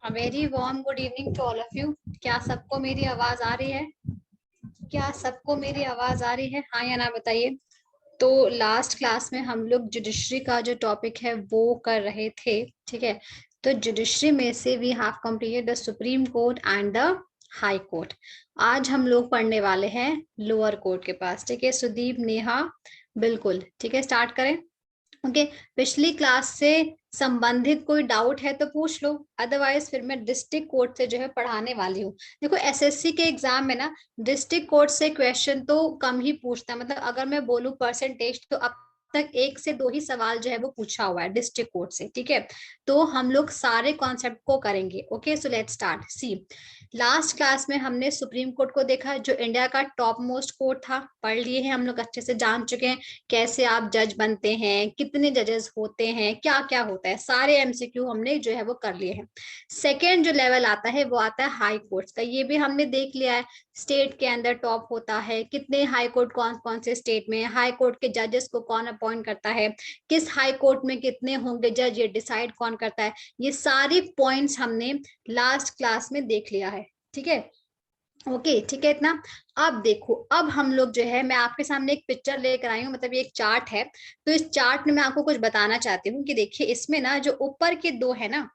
Very warm good evening to all of you. क्या सबको मेरी आवाज आ रही है? क्या सबको मेरी आवाज आ रही है, हाँ या ना बताइए। तो लास्ट क्लास में हम लोग जुडिशरी का जो टॉपिक है वो कर रहे थे, ठीक है। तो जुडिशरी में से we have completed the supreme court and the high court. आज हम लोग पढ़ने वाले हैं लोअर कोर्ट के पास, ठीक है। सुदीप, नेहा, बिल्कुल ठीक है, स्टार्ट करें। ओके, पिछली क्लास से संबंधित कोई डाउट है तो पूछ लो, अदरवाइज फिर मैं डिस्ट्रिक्ट कोर्ट से जो है पढ़ाने वाली हूँ। देखो एसएससी के एग्जाम में ना डिस्ट्रिक्ट कोर्ट से क्वेश्चन तो कम ही पूछता है, मतलब अगर मैं बोलूँ परसेंटेज तो अब तक एक से दो ही सवाल जो है वो पूछा हुआ है डिस्ट्रिक्ट कोर्ट से, ठीक है। तो हम लोग सारे कॉन्सेप्ट को करेंगे। Okay, so let's start. See, last class में हमने सुप्रीम कोर्ट को देखा जो इंडिया का टॉप मोस्ट कोर्ट था, पढ़ लिए हैं हम लोग, अच्छे से जान चुके हैं कैसे आप जज बनते हैं, कितने जजेस होते हैं, क्या क्या होता है, सारे एमसीक्यू हमने जो है वो कर लिए हैं। सेकेंड जो लेवल आता है वो आता है हाई कोर्ट का, ये भी हमने देख लिया है। स्टेट के अंदर टॉप होता है, कितने हाई कोर्ट कौन कौन से स्टेट में, हाई कोर्ट के जजेस को कौन अपॉइंट करता है, किस हाई कोर्ट में कितने होंगे जज, ये डिसाइड कौन करता है। ये सारी पॉइंट्स हमने लास्ट क्लास में देख लिया है, ठीक है। ओके, ठीक है इतना। अब देखो, अब हम लोग जो है, मैं आपके सामने एक पिक्चर लेकर आई हूँ, मतलब ये एक चार्ट है। तो इस चार्ट में मैं आपको कुछ बताना चाहती हूँ कि देखिए इसमें ना जो ऊपर के दो है ना,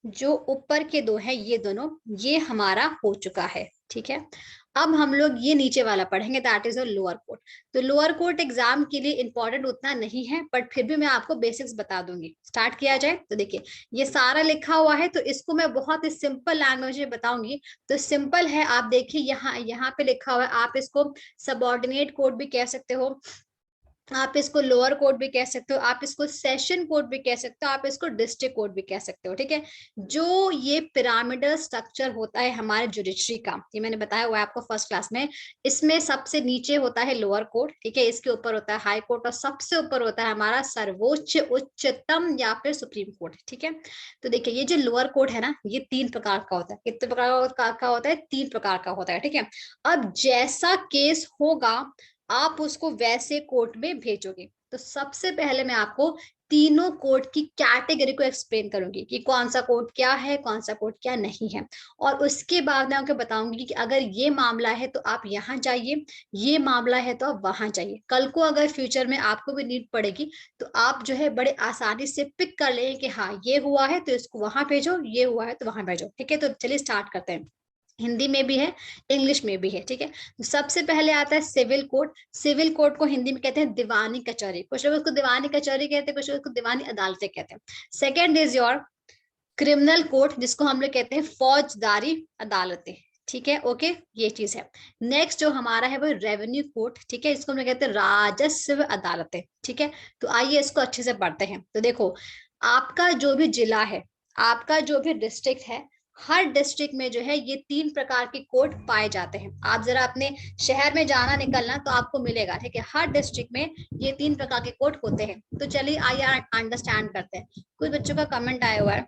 जो ऊपर के दो है ये दोनों, ये हमारा हो चुका है, ठीक है। अब हम लोग ये नीचे वाला पढ़ेंगे, that is a lower court. तो लोअर कोर्ट एग्जाम के लिए इंपॉर्टेंट उतना नहीं है, बट फिर भी मैं आपको बेसिक्स बता दूंगी। स्टार्ट किया जाए तो देखिए ये सारा लिखा हुआ है, तो इसको मैं बहुत ही सिंपल लैंग्वेज में बताऊंगी। तो सिंपल है, आप देखिए यहाँ यहाँ पे लिखा हुआ है, आप इसको सबऑर्डिनेट कोर्ट भी कह सकते हो, आप इसको लोअर कोर्ट भी कह सकते हो, आप इसको सेशन कोर्ट भी कह सकते हो, आप इसको डिस्ट्रिक्ट कोर्ट भी कह सकते हो, ठीक है। जो ये पिरामिडल स्ट्रक्चर होता है हमारे जुडिशरी का, ये मैंने बताया हुआ है आपको फर्स्ट क्लास में। इसमें सबसे नीचे होता है लोअर कोर्ट, ठीक है, इसके ऊपर होता है हाई कोर्ट और सबसे ऊपर होता है हमारा सर्वोच्च उच्चतम या फिर सुप्रीम कोर्ट, ठीक है। तो देखिए ये जो लोअर कोर्ट है ना, ये तीन प्रकार का होता है। कितने प्रकार का होता है? तीन प्रकार का होता है, ठीक है। अब जैसा केस होगा आप उसको वैसे कोर्ट में भेजोगे। तो सबसे पहले मैं आपको तीनों कोर्ट की कैटेगरी को एक्सप्लेन करूंगी कि कौन सा कोर्ट क्या है, कौन सा कोर्ट क्या नहीं है। और उसके बाद मैं आपको बताऊंगी कि अगर ये मामला है तो आप यहाँ जाइए, ये मामला है तो आप वहां जाइए। कल को अगर फ्यूचर में आपको भी नीड पड़ेगी तो आप जो है बड़े आसानी से पिक कर लेंगे कि हाँ ये हुआ है तो इसको वहां भेजो, ये हुआ है तो वहां भेजो, ठीक है। तो चलिए स्टार्ट करते हैं। हिंदी में भी है, इंग्लिश में भी है, ठीक है। सबसे पहले आता है सिविल कोर्ट। सिविल कोर्ट को हिंदी में कहते हैं दीवानी कचहरी, कुछ लोग उसको दीवानी कचहरी कहते हैं, कुछ लोग उसको दीवानी अदालतें कहते हैं। Second is your criminal court, जिसको हम लोग कहते हैं फौजदारी अदालतें, ठीक है। ओके, ये चीज है। नेक्स्ट जो हमारा है वो रेवेन्यू कोर्ट, ठीक है, इसको हम लोग कहते हैं राजस्व अदालतें, ठीक है। तो आइए इसको अच्छे से पढ़ते हैं। तो देखो, आपका जो भी जिला है, आपका जो भी डिस्ट्रिक्ट है, हर डिस्ट्रिक्ट में जो है ये तीन प्रकार के कोर्ट पाए जाते हैं। आप जरा अपने शहर में जाना निकलना तो आपको मिलेगा, ठीक है। हर डिस्ट्रिक्ट में ये तीन प्रकार के कोर्ट होते हैं। तो चलिए आइए अंडरस्टैंड करते हैं। कुछ बच्चों का कमेंट आया हुआ है,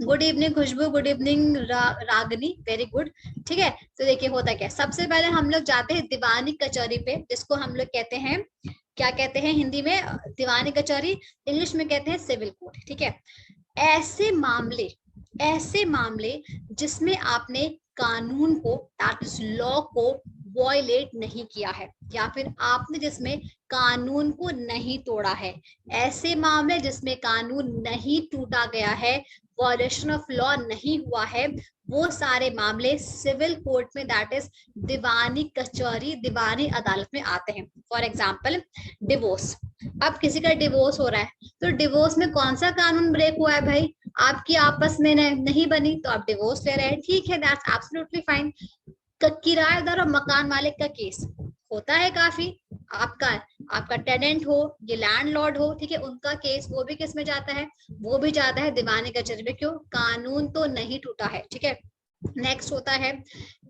गुड इवनिंग खुशबू, गुड इवनिंग रागनी, वेरी गुड, ठीक है। तो देखिए होता क्या है, सबसे पहले हम लोग जाते हैं दीवानी कचहरी पे, जिसको हम लोग कहते हैं, क्या कहते हैं हिंदी में? दीवानी कचहरी, इंग्लिश में कहते हैं सिविल कोर्ट, ठीक है। ऐसे मामले, ऐसे मामले जिसमें आपने कानून को, दैट इज लॉ को वॉयलेट नहीं किया है, या फिर आपने जिसमें कानून को नहीं तोड़ा है, ऐसे मामले जिसमें कानून नहीं टूटा गया है, वॉयलेशन ऑफ लॉ नहीं हुआ है, वो सारे मामले सिविल कोर्ट में, दैट इज दीवानी कचहरी, दीवानी अदालत में आते हैं। फॉर एग्जाम्पल डिवोर्स, अब किसी का डिवोर्स हो रहा है तो डिवोर्स में कौन सा कानून ब्रेक हुआ है भाई? आपकी आपस में नहीं बनी तो आप डिवोर्स ले रहे हैं, ठीक है, दैट्स एब्सोल्युटली फाइन। किराएदार और मकान मालिक का केस होता है काफी, आपका आपका टेनेंट हो, ये लैंडलॉर्ड हो, ठीक है, उनका केस वो भी किस में जाता है? वो भी जाता है दीवानी कचहरी में। क्यों? कानून तो नहीं टूटा है, ठीक है। नेक्स्ट होता है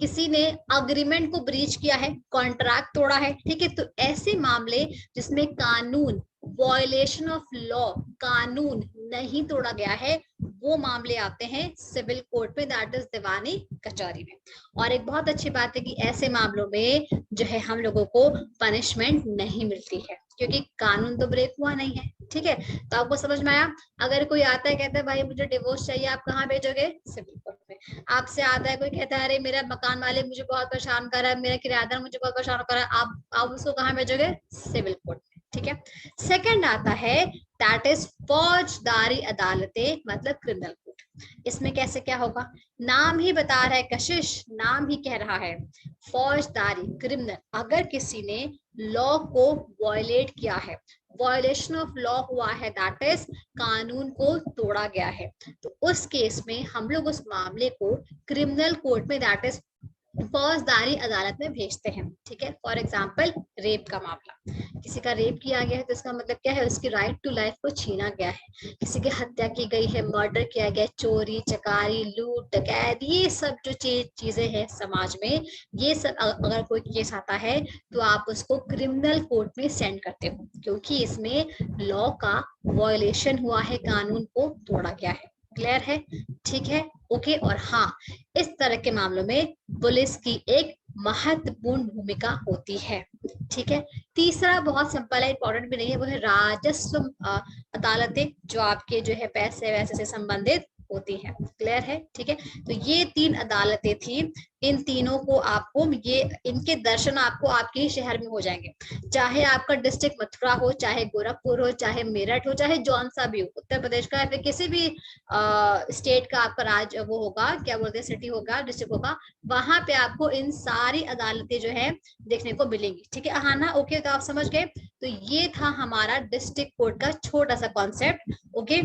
किसी ने अग्रीमेंट को ब्रीच किया है, कॉन्ट्रैक्ट तोड़ा है, ठीक है। तो ऐसे मामले जिसमें कानून, वॉयलेशन ऑफ लॉ, कानून नहीं तोड़ा गया है, वो मामले आते हैं सिविल कोर्ट में, दैट इज दीवानी कचहरी में। और एक बहुत अच्छी बात है कि ऐसे मामलों में जो है हम लोगों को पनिशमेंट नहीं मिलती है, क्योंकि कानून तो ब्रेक हुआ नहीं है। ठीक है, तो आपको समझ में आया। अगर कोई आता है कहता है भाई मुझे डिवोर्स चाहिए, आप कहाँ भेजोगे? सिविल कोर्ट में। आपसे आता है कोई कहता है अरे मेरा मकान मालिक मुझे बहुत परेशान कर रहा है, मेरा किराएदार मुझे बहुत परेशान कर रहा है, आप उसको कहाँ भेजोगे? सिविल कोर्ट में। ठीक है, सेकंड आता है दैट इज फौजदारी अदालतें, मतलब क्रिमिनल कोर्ट। इसमें कैसे क्या होगा? नाम ही बता रहा है कशिश, नाम ही कह रहा है फौजदारी, क्रिमिनल। अगर किसी ने लॉ को वायलेट किया है, वायलेशन ऑफ लॉ हुआ है, दैट इज कानून को तोड़ा गया है, तो उस केस में हम लोग उस मामले को क्रिमिनल कोर्ट में, दैट इज फौजदारी अदालत में भेजते हैं। ठीक है, फॉर एग्जाम्पल रेप का मामला, किसी का रेप किया गया है तो इसका मतलब क्या है? उसकी राइट टू लाइफ को छीना गया है, किसी की हत्या की गई है, मर्डर किया गया, चोरी चकारी लूट डकैत, ये सब जो चीजें हैं समाज में, ये सब अगर कोई केस आता है तो आप उसको क्रिमिनल कोर्ट में सेंड करते हो, क्योंकि इसमें लॉ का वायलेशन हुआ है, कानून को तोड़ा गया है। क्लियर है? ठीक है, ओके। और हाँ, इस तरह के मामलों में पुलिस की एक महत्वपूर्ण भूमिका होती है। ठीक है, तीसरा बहुत सिंपल है, इंपॉर्टेंट भी नहीं है, वो है राजस्व अदालतें, जो आपके जो है पैसे वैसे से संबंधित होती है। क्लियर है? ठीक है, तो ये 3 अदालतें थी, इन तीनों को आपको, ये इनके दर्शन आपको आपके ही शहर में हो जाएंगे, चाहे आपका डिस्ट्रिक्ट मथुरा हो, चाहे गोरखपुर हो, चाहे मेरठ हो, चाहे जौन सा भी हो, उत्तर प्रदेश का या फिर किसी भी स्टेट का आपका राज्य वो होगा, क्या बोलते हैं, सिटी होगा, डिस्ट्रिक्ट होगा, वहां पे आपको इन सारी अदालतें जो है देखने को मिलेंगी। ठीक है, हाँ ना, ओके, तो आप समझ गए। तो ये था हमारा डिस्ट्रिक्ट कोर्ट का छोटा सा कॉन्सेप्ट। ओके,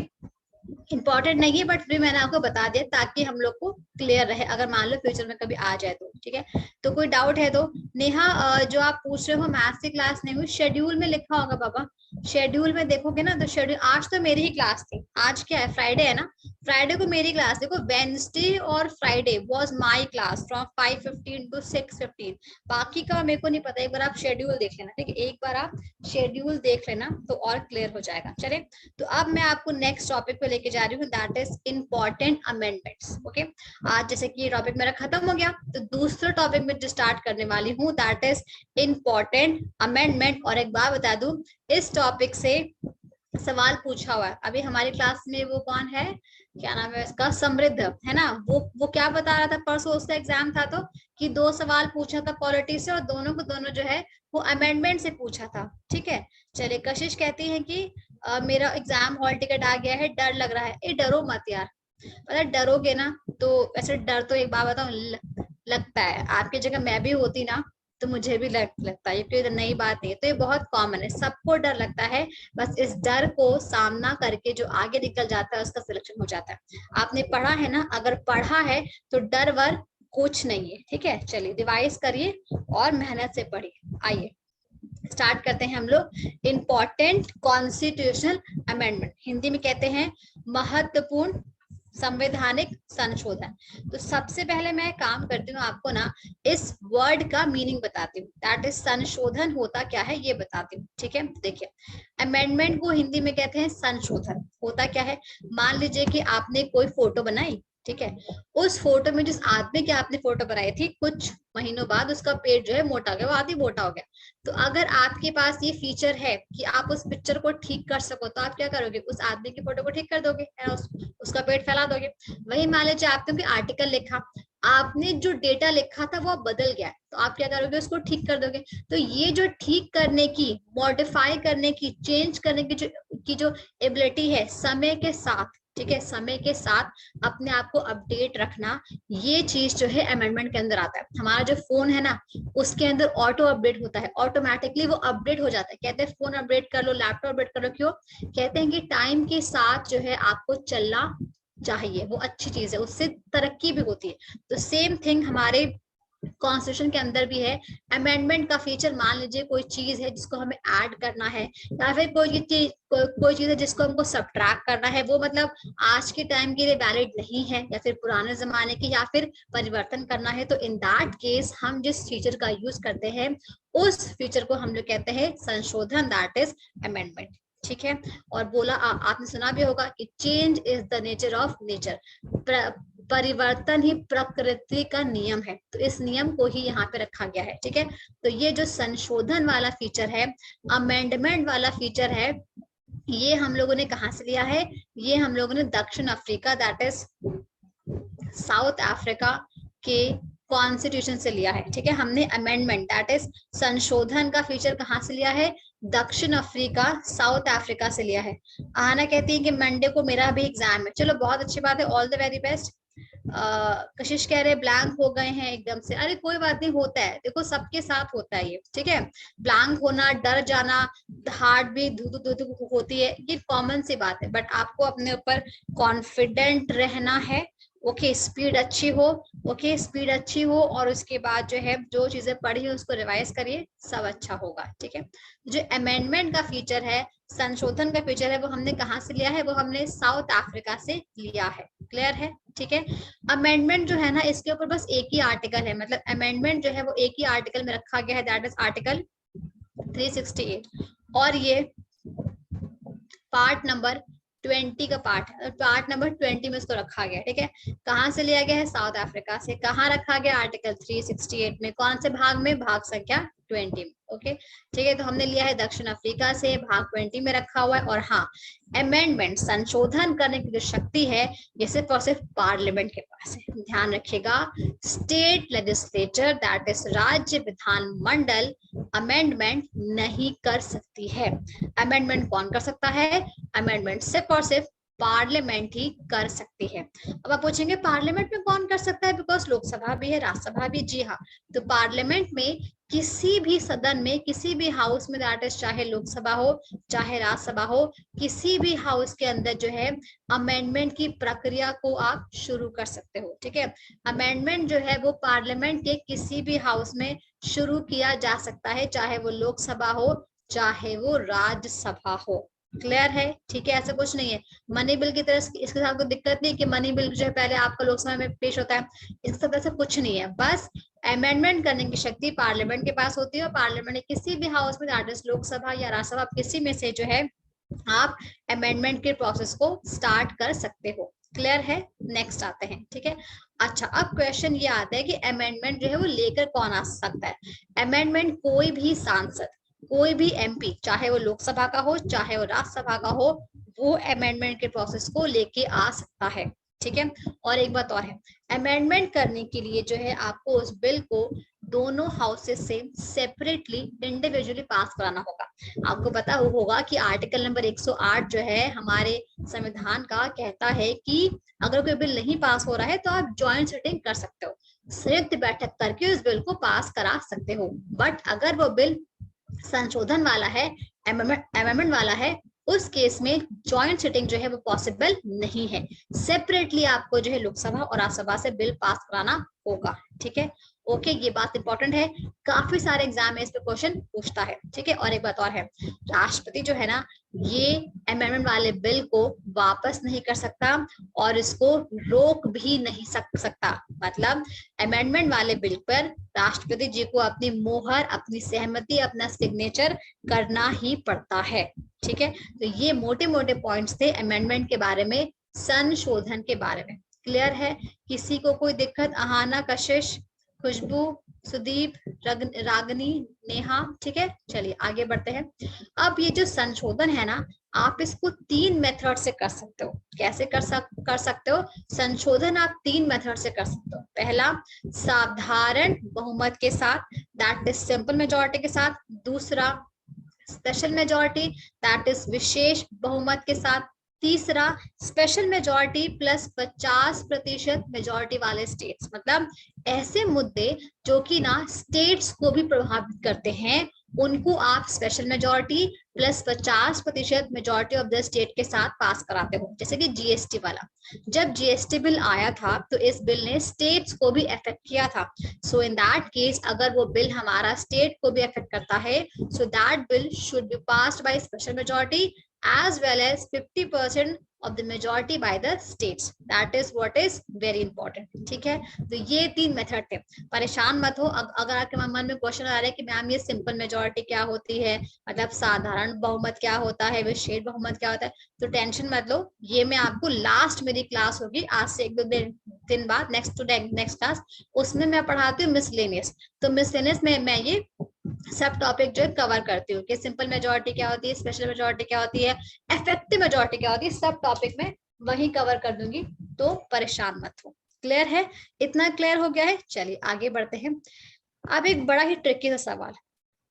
इंपॉर्टेंट नहीं है बट फिर मैंने आपको बता दिया ताकि हम लोग को क्लियर रहे, अगर मान लो फ्यूचर में कभी आ जाए तो। ठीक है, तो कोई डाउट है तो? नेहा, जो आप पूछ रहे हो मैथ्स की क्लास नहीं हुई, शेड्यूल में लिखा होगा बाबा, शेड्यूल में देखोगे ना तो शेड्यूल, आज तो मेरी ही क्लास थी, आज क्या है, फ्राइडे है ना, फ्राइडे को मेरी क्लास, देखो वेंसडे और Friday was my class from 5:15 to 6:15। बाकी का मेरे को नहीं पता, एक बार आप शेड्यूल देख लेना। ठीक है, एक बार आप शेड्यूल देख लेना तो और क्लियर हो जाएगा। चले, तो अब मैं आपको नेक्स्ट टॉपिक पे लेके जा रही हूँ, that is important amendments. Okay, आज जैसे कि ये टॉपिक मेरा खत्म हो गया तो दूसरा टॉपिक में जो स्टार्ट करने वाली हूँ दैट इज इंपॉर्टेंट अमेंडमेंट। और एक बात बता दूं, इस टॉपिक से सवाल पूछा हुआ है। अभी हमारी क्लास में वो कौन है, क्या नाम है इसका, समृद्ध है ना, वो क्या बता रहा था, परसों उसका एग्जाम था तो कि 2 सवाल पूछा था पॉलिटी से और दोनों को दोनों जो है वो अमेंडमेंट से पूछा था। ठीक है, चलिए, कशिश कहती है कि मेरा एग्जाम हॉल टिकट आ गया है, डर लग रहा है। ए डरो मत यार, मतलब डरोगे ना तो ऐसे डर तो एक बात बताऊं लगता है, आपकी जगह मैं भी होती ना तो मुझे भी लगता है, ये नई बात नहीं है, तो ये बहुत कॉमन है, सबको डर लगता है। बस इस डर को सामना करके जो आगे निकल जाता है उसका सिलेक्शन हो जाता है। आपने पढ़ा है ना, अगर पढ़ा है तो डर वर कुछ नहीं है। ठीक है, चलिए रिवाइज करिए और मेहनत से पढ़िए। आइए स्टार्ट करते हैं हम लोग। इंपॉर्टेंट कॉन्स्टिट्यूशनल अमेंडमेंट, हिंदी में कहते हैं महत्वपूर्ण संवैधानिक संशोधन। तो सबसे पहले मैं काम करती हूँ, आपको ना इस वर्ड का मीनिंग बताती हूँ, दैट इज संशोधन होता क्या है ये बताती हूँ। ठीक है, देखिए अमेंडमेंट को हिंदी में कहते हैं संशोधन। होता क्या है, मान लीजिए कि आपने कोई फोटो बनाई, ठीक है, उस फोटो में जिस आदमी की आपने फोटो बनाई थी, कुछ महीनों बाद उसका पेट जो है मोटा हो गया, वो आदमी मोटा हो गया। तो अगर आपके पास ये फीचर है कि आप उस पिक्चर को ठीक कर सको तो आप क्या करोगे, उस आदमी की फोटो को ठीक कर दोगे, उसका पेट फैला दोगे। वही मान लीजिए आपने कोई आर्टिकल लिखा, आपने जो डेटा लिखा था वो बदल गया, तो आप क्या करोगे, उसको ठीक कर दोगे। तो ये जो ठीक करने की, मॉडिफाई करने की, चेंज करने की जो एबिलिटी है समय के साथ, ठीक है, समय के साथ अपने आप को अपडेट रखना, ये चीज जो है अमेंडमेंट के अंदर आता है। हमारा जो फोन है ना उसके अंदर ऑटो अपडेट होता है, ऑटोमेटिकली वो अपडेट हो जाता है। कहते हैं फोन अपडेट कर लो, लैपटॉप अपडेट कर लो, क्यों? कहते हैं कि टाइम के साथ जो है आपको चलना चाहिए, वो अच्छी चीज है, उससे तरक्की भी होती है। तो सेम थिंग हमारे कॉन्स्टिट्यूशन के अंदर भी है। अमेंडमेंट का फीचर, मान लीजिए कोई चीज है जिसको हमें ऐड करना है, या फिर कोई चीज है जिसको हमको सब्ट्रैक्ट करना है, वो मतलब आज के टाइम के लिए वैलिड नहीं है या फिर पुराने जमाने की, या फिर परिवर्तन करना है, तो इन दैट केस हम जिस फीचर का यूज करते हैं उस फीचर को हम लोग कहते हैं संशोधन, दैट इज अमेंडमेंट। ठीक है, और बोला आपने सुना भी होगा कि change is the nature of nature, परिवर्तन ही प्रकृति का नियम है, तो इस नियम को ही यहाँ पे रखा गया है। ठीक है, तो ये जो संशोधन वाला फीचर है, अमेंडमेंट वाला फीचर है, ये हम लोगों ने कहाँ से लिया है? ये हम लोगों ने दक्षिण Africa, that is south Africa के कॉन्स्टिट्यूशन से लिया है। ठीक है, हमने अमेंडमेंट दैट इज संशोधन का फीचर कहाँ से लिया है? दक्षिण अफ्रीका, साउथ अफ्रीका से लिया है। आना कहती है कि मंडे को मेरा भी एग्जाम है। चलो बहुत अच्छी बात है, ऑल द वेरी बेस्ट। कशिश कह रहे ब्लैंक हो गए हैं एकदम से। अरे कोई बात नहीं, होता है, देखो सबके साथ होता है ये। ठीक है, ब्लैंक होना, डर जाना, हार्ट भी धुक धुक होती है, ये कॉमन सी बात है, बट आपको अपने ऊपर कॉन्फिडेंट रहना है। ओके, स्पीड अच्छी हो, ओके स्पीड अच्छी हो, और उसके बाद जो है जो चीजें पढ़ी है उसको रिवाइज करिए, सब अच्छा होगा। ठीक है, जो अमेंडमेंट का फीचर है, संशोधन का फीचर है, वो हमने कहाँ से लिया है? वो हमने साउथ अफ्रीका से लिया है। क्लियर है? ठीक है, अमेंडमेंट जो है ना, इसके ऊपर बस एक ही आर्टिकल है, मतलब अमेंडमेंट जो है वो एक ही आर्टिकल में रखा गया है, दैट इज आर्टिकल 368, और ये पार्ट नंबर 20 का पार्ट है, पार्ट नंबर 20 में इसको रखा गया है। ठीक है, कहाँ से लिया गया है? साउथ अफ्रीका से। कहाँ रखा गया? आर्टिकल 368 में। कौन से भाग में? भाग संख्या 20 में। ओके, ठीक है, तो हमने लिया है दक्षिण अफ्रीका से, भाग 20 में रखा हुआ है। और हाँ, अमेंडमेंट, संशोधन करने की जो शक्ति है, ये सिर्फ और सिर्फ पार्लियामेंट के पास है। ध्यान रखिएगा, स्टेट लेजिस्लेचर दैट इज राज्य विधानमंडल अमेंडमेंट नहीं कर सकती है। अमेंडमेंट कौन कर सकता है? अमेंडमेंट सिर्फ और सिर्फ पार्लियामेंट ही कर सकती है। अब आप पूछेंगे पार्लियामेंट में कौन कर सकता है? बिकॉज लोकसभा भी है, राज्यसभा भी। जी हाँ, तो पार्लियामेंट में किसी भी सदन में, किसी भी हाउस में, दैट इज चाहे लोकसभा हो चाहे राज्यसभा हो, किसी भी हाउस के अंदर जो है अमेंडमेंट की प्रक्रिया को आप शुरू कर सकते हो। ठीक है, अमेंडमेंट जो है वो पार्लियामेंट के किसी भी हाउस में शुरू किया जा सकता है, चाहे वो लोकसभा हो चाहे वो राज्यसभा हो। क्लियर है? ठीक है, ऐसा कुछ नहीं है मनी बिल की तरह, इसके साथ कोई दिक्कत नहीं कि मनी बिल जो है पहले आपका लोकसभा में पेश होता है, इसके साथ ऐसा कुछ नहीं है। बस अमेंडमेंट करने की शक्ति पार्लियामेंट के पास होती है, और पार्लियामेंट किसी भी हाउस में, लोकसभा या राज्यसभा, किसी में से जो है आप अमेंडमेंट के प्रोसेस को स्टार्ट कर सकते हो। क्लियर है? नेक्स्ट आते हैं। ठीक है, अच्छा, अब क्वेश्चन ये आता है कि अमेंडमेंट जो है वो लेकर कौन आ सकता है? अमेंडमेंट कोई भी सांसद, कोई भी एमपी, चाहे वो लोकसभा का हो चाहे वो राज्यसभा का हो, वो अमेंडमेंट के प्रोसेस को लेके आ सकता है। ठीक है, और एक बात और है, अमेंडमेंट करने के लिए जो है आपको उस बिल को दोनों हाउसेस से सेपरेटली, इंडिविजुअली पास कराना होगा। आपको पता होगा कि आर्टिकल नंबर 108 जो है हमारे संविधान का, कहता है कि अगर कोई बिल नहीं पास हो रहा है तो आप ज्वाइंट सिटिंग कर सकते हो, संयुक्त बैठक करके उस बिल को पास करा सकते हो। बट अगर वो बिल संशोधन वाला है, अमेंडमेंट वाला है, उस केस में ज्वाइंट सिटिंग जो है वो पॉसिबल नहीं है। सेपरेटली आपको जो है लोकसभा और राज्यसभा से बिल पास कराना होगा। ठीक है, ओके, ये बात इंपॉर्टेंट है, काफी सारे एग्जाम में इस पे क्वेश्चन पूछता है। ठीक है, और एक बात और है, राष्ट्रपति जो है ना, ये अमेंडमेंट वाले बिल को वापस नहीं कर सकता और इसको रोक भी नहीं सकता। मतलब अमेंडमेंट वाले बिल पर राष्ट्रपति जी को अपनी मोहर, अपनी सहमति, अपना सिग्नेचर करना ही पड़ता है। ठीक है, तो ये मोटे मोटे पॉइंट्स थे अमेंडमेंट के बारे में, संशोधन के बारे में। क्लियर है? किसी को कोई दिक्कत? अहाना, कशिश, खुशबू, सुदीप, रागनी, नेहा। ठीक है, चलिए आगे बढ़ते हैं। अब ये जो संशोधन है ना, आप इसको 3 मेथड से कर सकते हो। कैसे कर सकते हो? संशोधन आप 3 मेथड से कर सकते हो। पहला, साधारण बहुमत के साथ, दैट इज सिंपल मेजोरिटी के साथ। दूसरा, स्पेशल मेजोरिटी, दैट इज विशेष बहुमत के साथ। तीसरा, स्पेशल मेजोरिटी प्लस 50% मेजोरिटी वाले स्टेट्स, मतलब ऐसे मुद्दे जो कि ना स्टेट्स को भी प्रभावित करते हैं, उनको आप special majority plus 50% majority of the state के साथ पास कराते हो। जैसे कि जीएसटी वाला, जब जीएसटी बिल आया था तो इस बिल ने स्टेट्स को भी अफेक्ट किया था। सो इन दैट केस, अगर वो बिल हमारा स्टेट को भी अफेक्ट करता है, so that bill should be passed by special majority as well as 50% of the majority by the states. That is what is very important. ठीक है, तो ये 3 मेथड थे। परेशान मत हो अगर आपके मन में क्वेश्चन आ रहा है कि मैम ये सिंपल मेजोरिटी क्या होती है, मतलब साधारण बहुमत क्या होता है, विशेष बहुमत क्या होता है, तो टेंशन मत लो। ये मैं आपको लास्ट मेरी क्लास होगी आज से 1-2 दिन बाद, नेक्स्ट क्लास, उसमें मैं पढ़ाती हूँ मिसलेनियस। तो मिसलेनियस में मैं ये सब टॉपिक जो है कवर करती हूँ कि सिंपल मेजोरिटी क्या होती है, स्पेशल मेजोरिटी क्या होती है, इफेक्टिव मेजोरिटी क्या होती है, सब टॉपिक में वही कवर कर दूंगी, तो परेशान मत हो। क्लियर है? इतना क्लियर हो गया है? चलिए आगे बढ़ते हैं। अब एक बड़ा ही ट्रिकी सा सवाल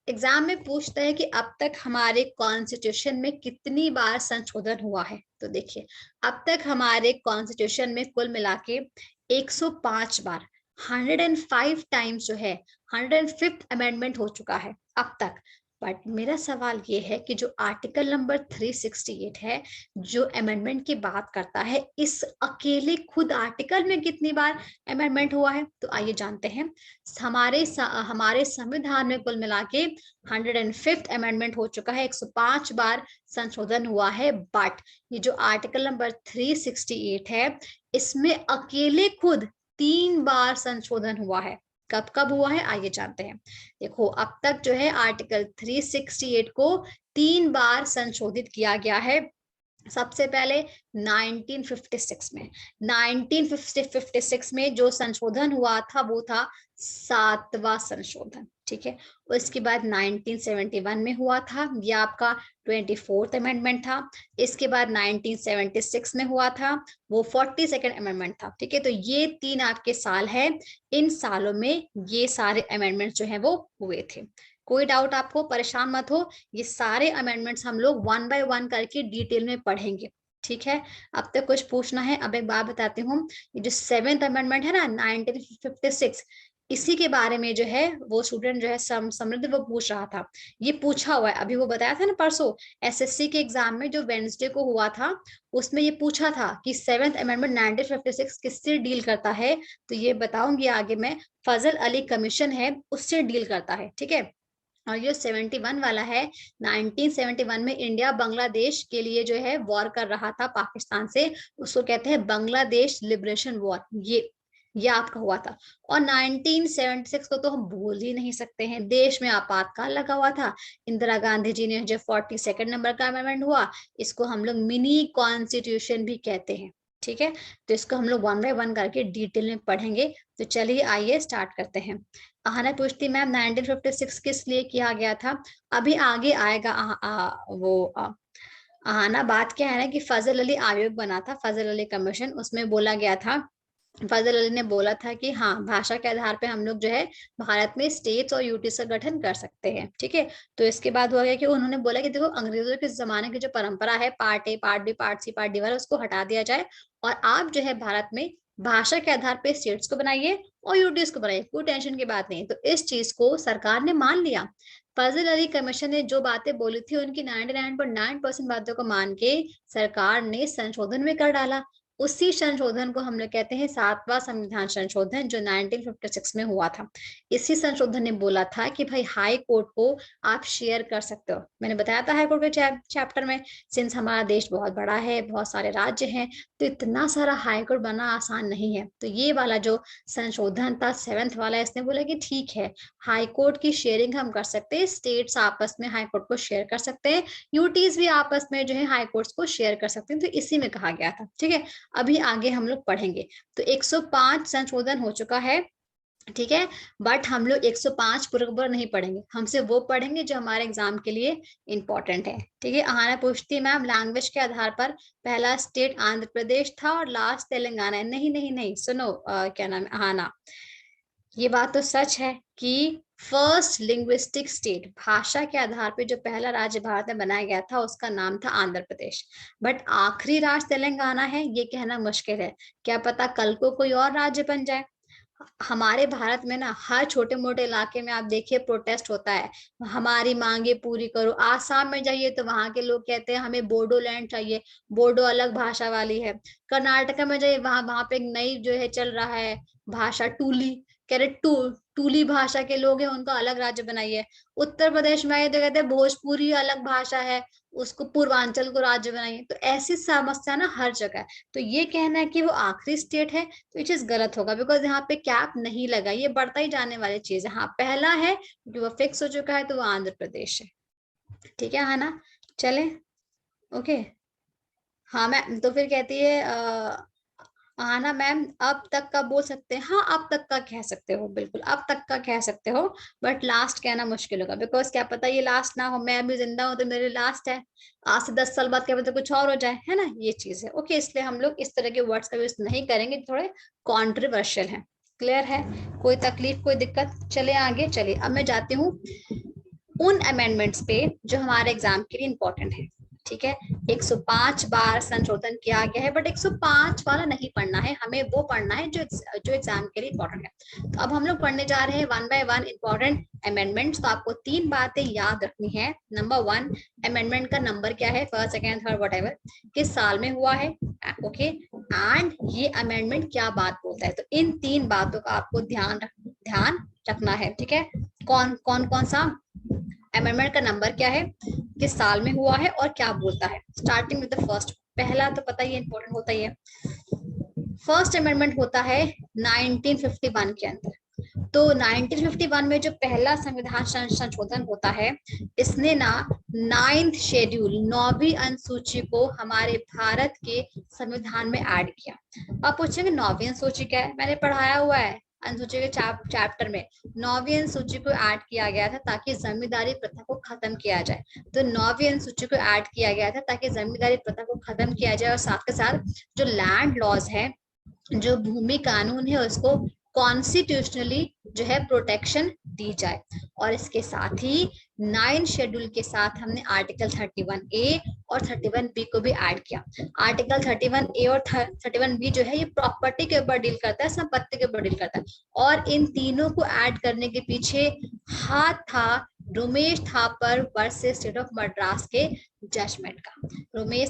एग्जाम में पूछता है कि अब तक हमारे कॉन्स्टिट्यूशन में कितनी बार संशोधन हुआ है। तो देखिए, अब तक हमारे कॉन्स्टिट्यूशन में कुल मिला के 105 बार, 105 टाइम्स जो है 105th अमेंडमेंट हो चुका है अब तक। बट मेरा सवाल ये है कि जो आर्टिकल नंबर 368 है, जो अमेंडमेंट की बात करता है, इस अकेले खुद आर्टिकल में कितनी बार अमेंडमेंट हुआ है? तो आइए जानते हैं। हमारे संविधान में कुल मिला के 105th अमेंडमेंट हो चुका है, 105 बार संशोधन हुआ है। बट ये जो आर्टिकल नंबर 368 है, इसमें अकेले खुद 3 बार संशोधन हुआ है। कब कब हुआ है आइए जानते हैं। देखो, अब तक जो है आर्टिकल 368 को 3 बार संशोधित किया गया है। सबसे पहले 1956 में, 1956 में जो संशोधन हुआ था वो था 7वां संशोधन। ठीक है, उसके बाद 1971 में हुआ था, ये आपका 24th अमेंडमेंट था। इसके बाद 1976 में हुआ था, वो 42nd अमेंडमेंट था। ठीक है, तो ये 3 आपके साल है, इन सालों में ये सारे अमेंडमेंट जो है वो हुए थे। कोई डाउट आपको? परेशान मत हो, ये सारे अमेंडमेंट्स हम लोग 1 बाय 1 करके डिटेल में पढ़ेंगे। ठीक है, अब तक कुछ पूछना है? अब एक बात बताती हूँ, ये जो 7th अमेंडमेंट है ना 1956, इसी के बारे में जो है वो स्टूडेंट जो है समृद्ध वो पूछ रहा था। ये पूछा हुआ है, अभी वो बताया था ना परसों एसएससी के एग्जाम में जो वेडनेसडे को हुआ था, उसमें ये पूछा था कि 7th अमेंडमेंट 1956 किससे डील करता है। तो ये बताऊंगी आगे मैं, फजल अली कमीशन है उससे डील करता है। ठीक है, और ये 71 वाला है, 1971 में इंडिया बांग्लादेश के लिए जो है वॉर कर रहा था पाकिस्तान से, उसको कहते हैं बांग्लादेश लिबरेशन वॉर। ये आपका हुआ था। और 1976 को तो हम भूल ही नहीं सकते हैं, देश में आपातकाल लगा हुआ था। इंदिरा गांधी जी ने जो 42nd नंबर का अमेंडमेंट हुआ, इसको हम लोग मिनी कॉन्स्टिट्यूशन भी कहते हैं। ठीक है, तो इसको हम लोग 1 बाय 1 करके डिटेल में पढ़ेंगे। तो चलिए आइए स्टार्ट करते हैं। आना पूछती मैम 1956 किस लिए किया गया था? अभी आगे आएगा आना। बात क्या है ना कि फजल अली आयोग बना था, फजल अली कमीशन, उसमें बोला गया था, फजल अली ने बोला था कि हाँ भाषा के आधार पे हम लोग जो है भारत में स्टेट्स और यूटीज का गठन कर सकते हैं। ठीक है, तो इसके बाद हुआ गया कि उन्होंने बोला कि देखो अंग्रेजों के जमाने की जो परंपरा है, part A part B part C part D वाला, उसको हटा दिया जाए और आप जो है भारत में भाषा के आधार पे स्टेट्स को बनाइए और यूटीज को बनाइए, कोई टेंशन की बात नहीं। तो इस चीज को सरकार ने मान लिया। फजल अली कमीशन ने जो बातें बोली थी उनकी 99.9% बातों को मान के सरकार ने संशोधन में कर डाला। उसी संशोधन को हम लोग कहते हैं 7वां संविधान संशोधन, जो 1956 में हुआ था। इसी संशोधन ने बोला था कि भाई हाई कोर्ट को आप शेयर कर सकते हो। मैंने बताया था हाई कोर्ट के चैप्टर में, सिंस हमारा देश बहुत बड़ा है, बहुत सारे राज्य हैं, तो इतना सारा हाई कोर्ट बनना आसान नहीं है। तो ये वाला जो संशोधन था 7th वाला, इसने बोला कि ठीक है, हाई कोर्ट की शेयरिंग हम कर सकते हैं, स्टेट्स आपस में हाई कोर्ट को शेयर कर सकते हैं, यूटीज भी आपस में जो है हाई कोर्ट्स को शेयर कर सकते हैं। तो इसी में कहा गया था। ठीक है, अभी आगे हम लोग पढ़ेंगे। तो 105 संशोधन हो चुका है। ठीक है, बट हम लोग 105 पूरा नहीं पढ़ेंगे, हमसे वो पढ़ेंगे जो हमारे एग्जाम के लिए इंपॉर्टेंट है। ठीक है, आना पूछती है मैम लैंग्वेज के आधार पर पहला स्टेट आंध्र प्रदेश था और लास्ट तेलंगाना है। नहीं नहीं नहीं, सुनो क्या नाम है आना, ये बात तो सच है कि फर्स्ट लिंग्विस्टिक स्टेट, भाषा के आधार पे जो पहला राज्य भारत में बनाया गया था उसका नाम था आंध्र प्रदेश। बट आखिरी राज्य तेलंगाना है, ये कहना मुश्किल है। क्या पता कल को कोई और राज्य बन जाए। हमारे भारत में ना हर छोटे मोटे इलाके में आप देखिए प्रोटेस्ट होता है, हमारी मांगे पूरी करो। आसाम में जाइए तो वहां के लोग कहते हैं हमें बोडो लैंड चाहिए, बोडो अलग भाषा वाली है। कर्नाटका में जाइए, वहां वहां पे एक नई जो है चल रहा है भाषा, टूली। कह रहे टूली भाषा के लोग हैं उनको अलग राज्य बनाइए। उत्तर प्रदेश में आए तो कहते हैं भोजपुरी अलग भाषा है, उसको पूर्वांचल को राज्य बनाइए। तो ऐसी समस्या ना हर जगह है। तो ये कहना है कि वो आखिरी स्टेट है तो ये चीज गलत होगा, बिकॉज यहाँ पे कैप नहीं लगा, ये बढ़ता ही जाने वाली चीज है। हाँ पहला है जो वो फिक्स हो चुका है तो वो आंध्र प्रदेश है। ठीक है ना, चले ओके। हाँ मैम, तो फिर कहती है हाँ ना मैम, अब तक का बोल सकते हैं। हाँ अब तक का कह सकते हो, बिल्कुल अब तक का कह सकते हो, बट लास्ट कहना मुश्किल होगा, बिकॉज क्या पता ये लास्ट ना हो, मैं अभी जिंदा हूं तो मेरे लास्ट है, आज से 10 साल बाद क्या पता कुछ और हो जाए, है ना, ये चीज है। ओके, इसलिए हम लोग इस तरह के वर्ड्स का यूज नहीं करेंगे, थोड़े कॉन्ट्रोवर्शियल है। क्लियर है, कोई तकलीफ कोई दिक्कत? चले आगे, चलिए अब मैं जाती हूँ उन अमेंडमेंट्स पे जो हमारे एग्जाम के लिए इंपॉर्टेंट है। ठीक है, 105 बार संशोधन किया गया है, बट 105 वाला नहीं पढ़ना है, हमें वो पढ़ना है जो एग्जाम के लिए इंपॉर्टेंट है। तो अब हम लोग पढ़ने जा रहे हैं one by one important amendments. तो आपको 3 बातें याद रखनी है। नंबर 1, अमेंडमेंट का नंबर क्या है, फर्स्ट सेकेंड थर्ड वट किस साल में हुआ है, ओके, एंड ये अमेंडमेंट क्या बात बोलता है। तो इन 3 बातों का आपको ध्यान रखना है। ठीक है, कौन कौन कौन सा अमेंडमेंट का नंबर क्या है, किस साल में हुआ है और क्या बोलता है। स्टार्टिंग विद द फर्स्ट, पहला तो पता ही है, इंपॉर्टेंट होता ही है। फर्स्ट अमेंडमेंट होता है 1951 के अंदर। तो 1951 में जो पहला संविधान संशोधन होता है, इसने ना 9th शेड्यूल 9वीं अनुसूची को हमारे भारत के संविधान में ऐड किया। आप पूछेंगे 9वीं अनुसूची क्या है, मैंने पढ़ाया हुआ है अनुसूची के चैप्टर में। 9वीं अनुसूची को ऐड किया गया था ताकि जमींदारी प्रथा को खत्म किया जाए। तो 9वीं अनुसूची को ऐड किया गया था ताकि जमींदारी प्रथा को खत्म किया जाए, और साथ के साथ जो लैंड लॉज है, जो भूमि कानून है, उसको कॉन्स्टिट्यूशनली जो है प्रोटेक्शन दी जाए। और इसके साथ ही 9 शेड्यूल के साथ हमने आर्टिकल 31A और 31B को भी ऐड किया। आर्टिकल 31A और 31B जो है ये प्रॉपर्टी के ऊपर डील करता है, संपत्ति के ऊपर डील करता है। और इन तीनों को ऐड करने के पीछे हाथ था Ramesh Thapar versus state of Madras के जजमेंट का। Ramesh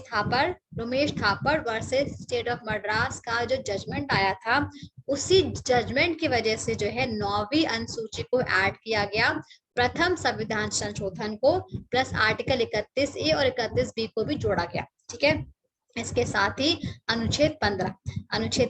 Thapar versus state of Madras का जो जजमेंट आया था, उसी जजमेंट की वजह से जो है 9वीं अनुसूची को ऐड किया गया, प्रथम संविधान संशोधन को, प्लस आर्टिकल 31A और 31B को भी जोड़ा गया। ठीक है, इसके साथ ही अनुच्छेद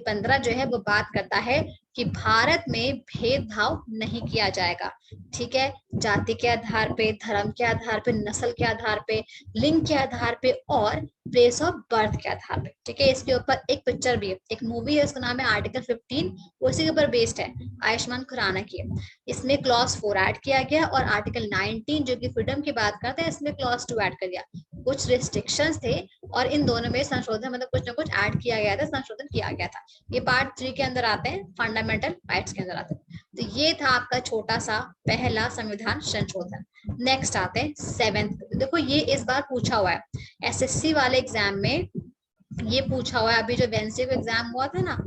15 जो है वो बात करता है कि भारत में भेदभाव नहीं किया जाएगा। ठीक है, जाति के आधार पे, धर्म के आधार पे, नस्ल के आधार पे, लिंग के आधार पे और प्लेस ऑफ बर्थ के आधार पे। ठीक है, इसके ऊपर एक पिक्चर भी है, एक मूवी है, उसका नाम है आर्टिकल 15, उसी के ऊपर बेस्ड है, आयुष्मान खुराना की है। इसमें क्लॉज 4 ऐड किया गया और आर्टिकल 19 जो कि फ्रीडम की बात करते हैं, इसमें क्लॉज 2 ऐड कर दिया। कुछ रिस्ट्रिक्शंस थे और इन दोनों में संशोधन, मतलब कुछ ना कुछ ऐड किया गया था, संशोधन किया गया था। ये पार्ट 3 के अंदर आते हैं, फंडामेंटल राइट्स के अंदर आते हैं। तो ये था आपका छोटा सा पहला संविधान संशोधन। नेक्स्ट आते हैं 7th। देखो ये इस बार पूछा हुआ है एसएससी वाले एग्जाम में, ये पूछा हुआ है। अभी जो वेंसडे को एग्जाम हुआ था ना,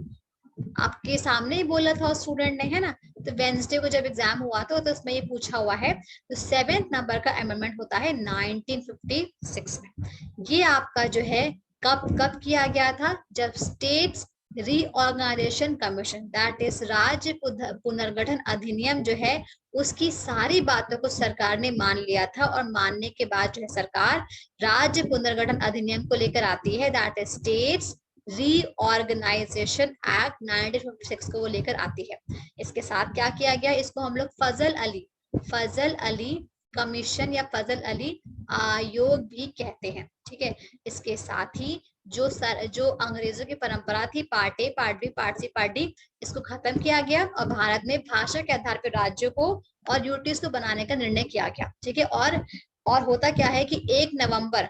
आपके सामने ही बोला था स्टूडेंट ने, है ना, तो वेंसडे को जब एग्जाम हुआ था तो उसमें ये पूछा हुआ है। तो 7th नंबर का अमेंडमेंट होता है 1956 में। ये आपका जो है कब किया गया था, जब states reorganisation commission, that is राज्य पुनर्गठन अधिनियम जो है, उसकी सारी बातों को सरकार ने मान लिया था। और मानने के बाद जो है सरकार राज्य पुनर्गठन अधिनियम को लेकर आती है, that is states reorganisation act 1956 को वो लेकर आती है। इसके साथ क्या किया गया, इसको हम लोग फजल अली कमीशन या फजल अली आयोग भी कहते हैं। ठीक है, इसके साथ ही जो अंग्रेजों की परंपरा थी, part A, part B, part C, part D, इसको खत्म किया गया और भारत में भाषा के आधार पर राज्यों को और यूटीज को बनाने का निर्णय किया गया। ठीक है, और होता क्या है कि 1 नवंबर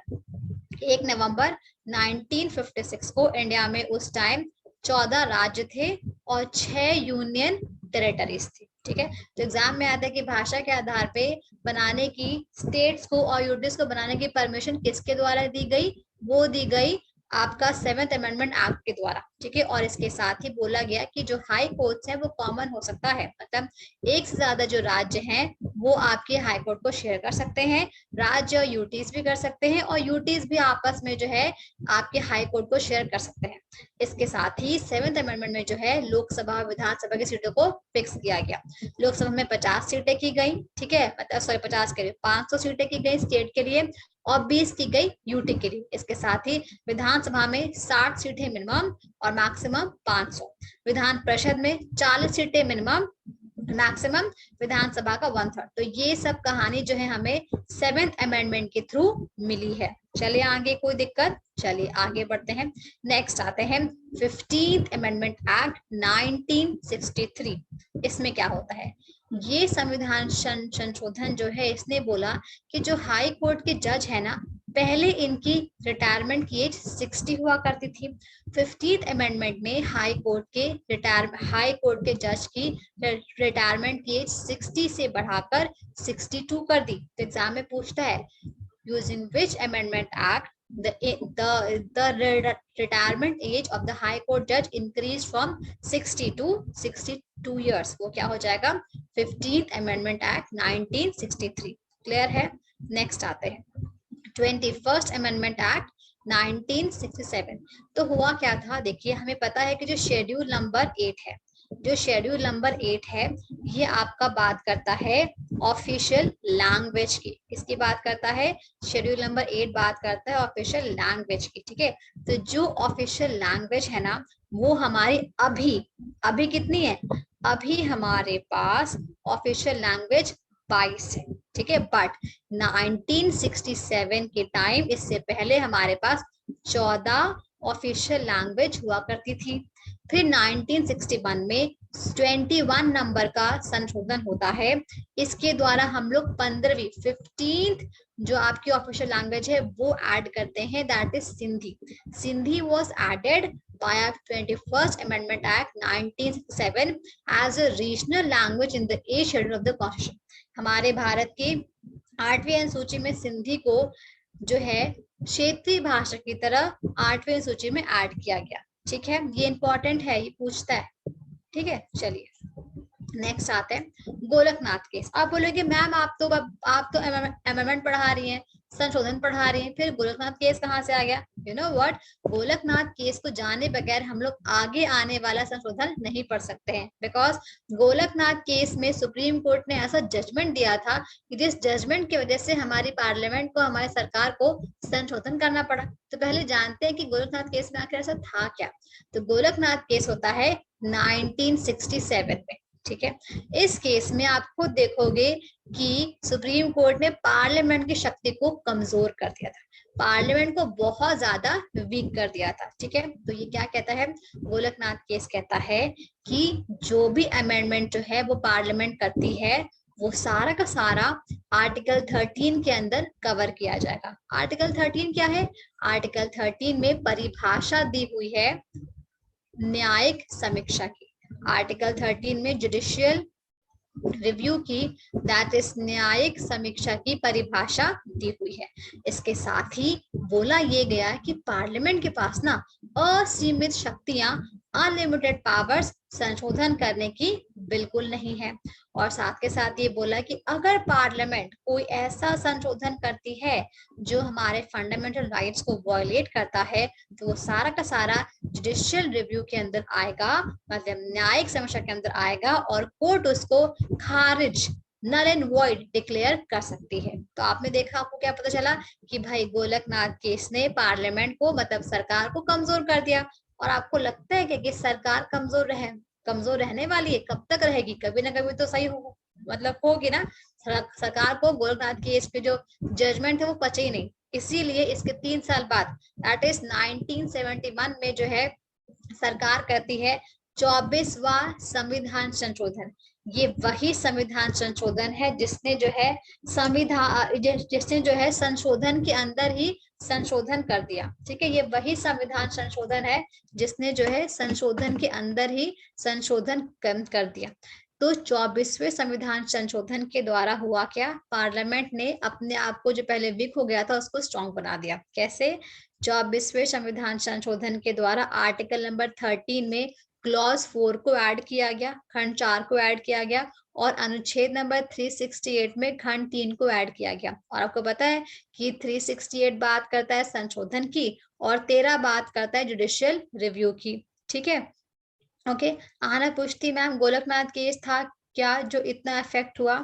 1956 को इंडिया में उस टाइम 14 राज्य थे और 6 यूनियन टेरिटरीज थी। ठीक है, तो एग्जाम में आता है कि भाषा के आधार पे बनाने की, स्टेट्स को और यूनिट्स को बनाने की परमिशन किसके द्वारा दी गई, वो दी गई आपका 7th अमेंडमेंट एक्ट के द्वारा, ठीक है। और इसके साथ ही बोला गया कि जो हाई कोर्ट्स है वो कॉमन हो सकता है, मतलब एक से ज्यादा जो राज्य हैं वो आपके हाई कोर्ट को शेयर कर सकते हैं, राज्य यूटीज भी कर सकते हैं, और यूटीज भी आपस में जो है आपके हाई कोर्ट को शेयर कर सकते हैं। इसके साथ ही 7th अमेंडमेंट में जो है लोकसभा विधानसभा की सीटों को फिक्स किया गया। लोकसभा में 50 सीटें की गई, ठीक है, मतलब सॉरी 50 के लिए 500 सीटें की गई स्टेट के लिए और 20 की गई यूटी के लिए। इसके साथ ही विधानसभा में 60 सीटें मिनिमम और मैक्सिमम 500। विधान परिषद में 40 सीटें मिनिमम, मैक्सिमम विधानसभा का 1/3। तो ये सब कहानी जो है हमें 7th अमेंडमेंट के थ्रू मिली है। चलिए आगे, कोई दिक्कत? चलिए आगे बढ़ते हैं। नेक्स्ट आते हैं 15th अमेंडमेंट एक्ट 1963। इसमें क्या होता है? ये संविधान संशोधन जो है इसने बोला कि जो हाई कोर्ट के जज है ना, पहले इनकी रिटायरमेंट की एज 60 हुआ करती थी। 15th अमेंडमेंट में हाई कोर्ट के जज की रिटायरमेंट की एज 60 से बढ़ाकर 62 कर दी। तो एग्जाम में पूछता है using which amendment act the retirement age of the high court judge increased from 60 to 62 years। वो क्या हो जाएगा? 15th amendment act 1963। क्लियर है? नेक्स्ट आते हैं 21st amendment act 1967। तो हुआ क्या था? देखिए हमें पता है कि जो शेड्यूल नंबर 8 है, जो शेड्यूल नंबर 8 है ये आपका बात करता है ऑफिशियल लैंग्वेज की। किसकी बात करता है? शेड्यूल नंबर 8 बात करता है ऑफिशियल लैंग्वेज की, ठीक है। तो जो ऑफिशियल लैंग्वेज है ना वो हमारी अभी कितनी है? अभी हमारे पास ऑफिशियल लैंग्वेज 22 है, ठीक है। बट 1967 के टाइम, इससे पहले हमारे पास 14 ऑफिशियल लैंग्वेज हुआ करती थी। फिर 1961 में 21 नंबर का संशोधन होता है। इसके द्वारा हम लोग 15th जो आपकी ऑफिशियल लैंग्वेज है वो ऐड करते हैं, that is Sindhi. Sindhi was added by 21st Amendment Act 1967 as a regional language in the 8th schedule of the Constitution। हमारे भारत की 8वीं अनुसूची में सिंधी को जो है क्षेत्रीय भाषा की तरह 8वीं अनुसूची में ऐड किया गया, ठीक है। ये इंपॉर्टेंट है, ये पूछता है, ठीक है। चलिए नेक्स्ट आते हैं गोलकनाथ केस। आप बोलोगे मैम आप तो अमेंडमेंट पढ़ा रही हैं, संशोधन पढ़ा रही हैं, फिर गोलकनाथ केस कहाँ से आ गया? You know what, Golaknath case को जाने बगैर हम लोग आगे आने वाला संशोधन नहीं पढ़ सकते हैं। बिकॉज गोलकनाथ केस में सुप्रीम कोर्ट ने ऐसा जजमेंट दिया था कि जिस जजमेंट की वजह से हमारी पार्लियामेंट को, हमारी सरकार को संशोधन करना पड़ा। तो पहले जानते हैं कि गोलकनाथ केस में आखिर ऐसा था क्या। तो गोलकनाथ केस होता है 1967 में, ठीक है। इस केस में आप खुद देखोगे कि सुप्रीम कोर्ट ने पार्लियामेंट की शक्ति को कमजोर कर दिया था, पार्लियामेंट को बहुत ज्यादा वीक कर दिया था, ठीक है। तो ये क्या कहता है? गोलकनाथ केस कहता है कि जो भी अमेंडमेंट जो है वो पार्लियामेंट करती है वो सारा का सारा आर्टिकल 13 के अंदर कवर किया जाएगा। आर्टिकल 13 क्या है? आर्टिकल 13 में परिभाषा दी हुई है न्यायिक समीक्षा की। आर्टिकल 13 में जुडिशियल रिव्यू की, दैट इज न्यायिक समीक्षा की परिभाषा दी हुई है। इसके साथ ही बोला ये गया कि पार्लियामेंट के पास ना असीमित शक्तियां, अनलिमिटेड पावर्स संशोधन करने की बिल्कुल नहीं है। और साथ के साथ ये बोला कि अगर पार्लियामेंट कोई ऐसा संशोधन करती है जो हमारे फंडामेंटल राइट्स को वायलेट करता है तो वो सारा का सारा जुडिशियल रिव्यू के अंदर आएगा, मतलब न्यायिक समीक्षा के अंदर आएगा और कोर्ट उसको खारिज, नल एंड वॉइड डिक्लेयर कर सकती है। तो आपने देखा, आपको क्या पता चला कि भाई गोलकनाथ केस ने पार्लियामेंट को, मतलब सरकार को कमजोर कर दिया। और आपको लगता है कि सरकार कमजोर रहने वाली है? कब तक रहेगी? कभी ना कभी तो सही हो, मतलब होगी ना। सरकार को गोलकनाथ केस के जो जजमेंट है वो पचे ही नहीं, इसीलिए इसके 3 साल बाद, दैट इज 1971 में जो है सरकार करती है 24वां संविधान संशोधन। ये वही संविधान संशोधन है जिसने जो है संशोधन के अंदर ही संशोधन कर दिया, ठीक है। ये वही संविधान संशोधन है जिसने जो है संशोधन के अंदर ही संशोधन कर दिया। तो 24वें संविधान संशोधन के द्वारा हुआ क्या, पार्लियामेंट ने अपने आप को जो पहले वीक हो गया था उसको स्ट्रॉन्ग बना दिया। कैसे, 24वें संविधान संशोधन के द्वारा आर्टिकल नंबर 13 में क्लॉज 4 को ऐड किया गया, खंड 4 को ऐड किया गया, और अनुच्छेद नंबर 368 में खंड 3 को ऐड किया गया। और आपको पता है कि 368 बात करता है संशोधन की और 13 बात करता है जुडिशियल रिव्यू की। ठीक है, ओके। आना पूछती मैम, गोलकनाथ केस था क्या जो इतना इफेक्ट हुआ?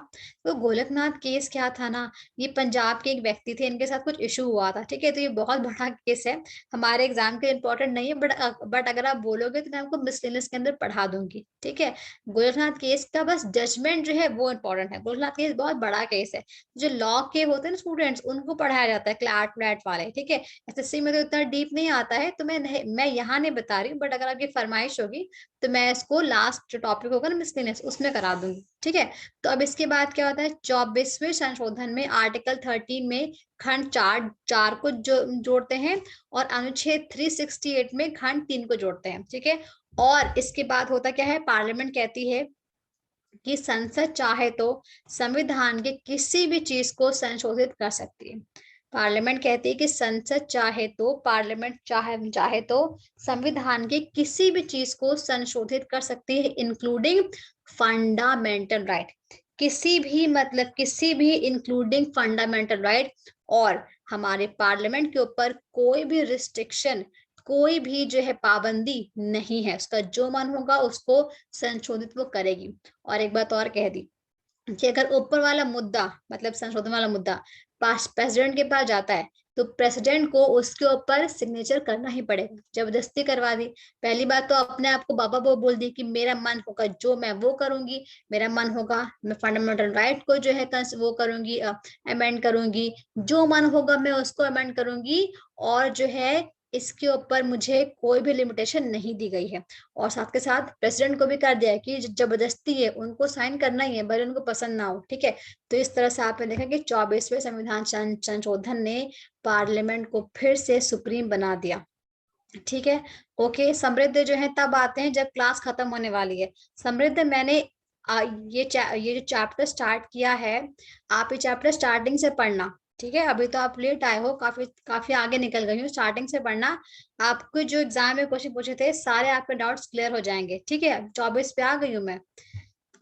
तो गोलकनाथ केस क्या था ना, ये पंजाब के एक व्यक्ति थे, इनके साथ कुछ इशू हुआ था। ठीक है, तो ये बहुत बड़ा केस है, हमारे एग्जाम के लिए इंपॉर्टेंट नहीं है, बट अगर आप बोलोगे तो मैं आपको मिसलेनियस के अंदर पढ़ा दूंगी। ठीक है, गोलकनाथ केस का बस जजमेंट जो है वो इंपॉर्टेंट है। गोलकनाथ केस बहुत बड़ा केस है, जो लॉ के होते हैं ना स्टूडेंट्स, उनको पढ़ाया जाता है, क्लैट व्लैट वाले। ठीक है, एसएससी में तो इतना डीप नहीं आता है, तो मैं यहाँ नहीं बता रही हूँ, बट अगर आपकी फरमाइश होगी तो मैं इसको लास्ट जो टॉपिक होगा ना मिसलेनियस, उसमें करा दूंगी। ठीक है, तो अब इसके बाद क्या होता है, 24वें संशोधन में आर्टिकल 13 में खंड 4 को जोड़ते हैं, और अनुच्छेद 368 में खंड 3 को जोड़ते हैं। ठीक है, और इसके बाद होता क्या है, पार्लियामेंट कहती है कि संसद चाहे तो संविधान के किसी भी चीज को संशोधित कर सकती है। पार्लियामेंट कहती है कि संसद चाहे तो, पार्लियामेंट चाहे तो संविधान के किसी भी चीज को संशोधित कर सकती है, इंक्लूडिंग फंडामेंटल राइट। किसी भी मतलब किसी भी इंक्लूडिंग फंडामेंटल राइट, और हमारे पार्लियामेंट के ऊपर कोई भी रिस्ट्रिक्शन, कोई भी जो है पाबंदी नहीं है, उसका जो मन होगा उसको संशोधित वो करेगी। और एक बात और कह दी कि अगर ऊपर वाला मुद्दा मतलब संशोधन वाला मुद्दा पास प्रेसिडेंट के पास जाता है, तो प्रेसिडेंट को उसके ऊपर सिग्नेचर करना ही पड़ेगा। जबरदस्ती करवा दी, पहली बात तो अपने आप को बाबा वो बोल दी कि मेरा मन होगा जो मैं वो करूंगी, मेरा मन होगा मैं फंडामेंटल राइट को जो है वो करूंगी, अमेंड करूंगी, जो मन होगा मैं उसको अमेंड करूंगी, और जो है इसके ऊपर मुझे कोई भी लिमिटेशन नहीं दी गई है। और साथ के साथ प्रेसिडेंट को भी कर दिया है कि जबरदस्ती है, उनको साइन करना ही है भले उनको पसंद ना हो। ठीक है, तो इस तरह से आपने देखा कि 24वें संविधान संशोधन ने पार्लियामेंट को फिर से सुप्रीम बना दिया। ठीक है, ओके। समृद्ध जो है तब आते हैं जब क्लास खत्म होने वाली है। समृद्ध मैंने ये जो चैप्टर स्टार्ट किया है, आप ये चैप्टर स्टार्टिंग से पढ़ना। ठीक है, अभी तो आप लेट आए हो, काफी काफी आगे निकल गई हो, स्टार्टिंग से पढ़ना। आपको जो एग्जाम में क्वेश्चन पूछे थे सारे आपके डाउट्स क्लियर हो जाएंगे। ठीक है, 24 पे आ गई हूँ मैं।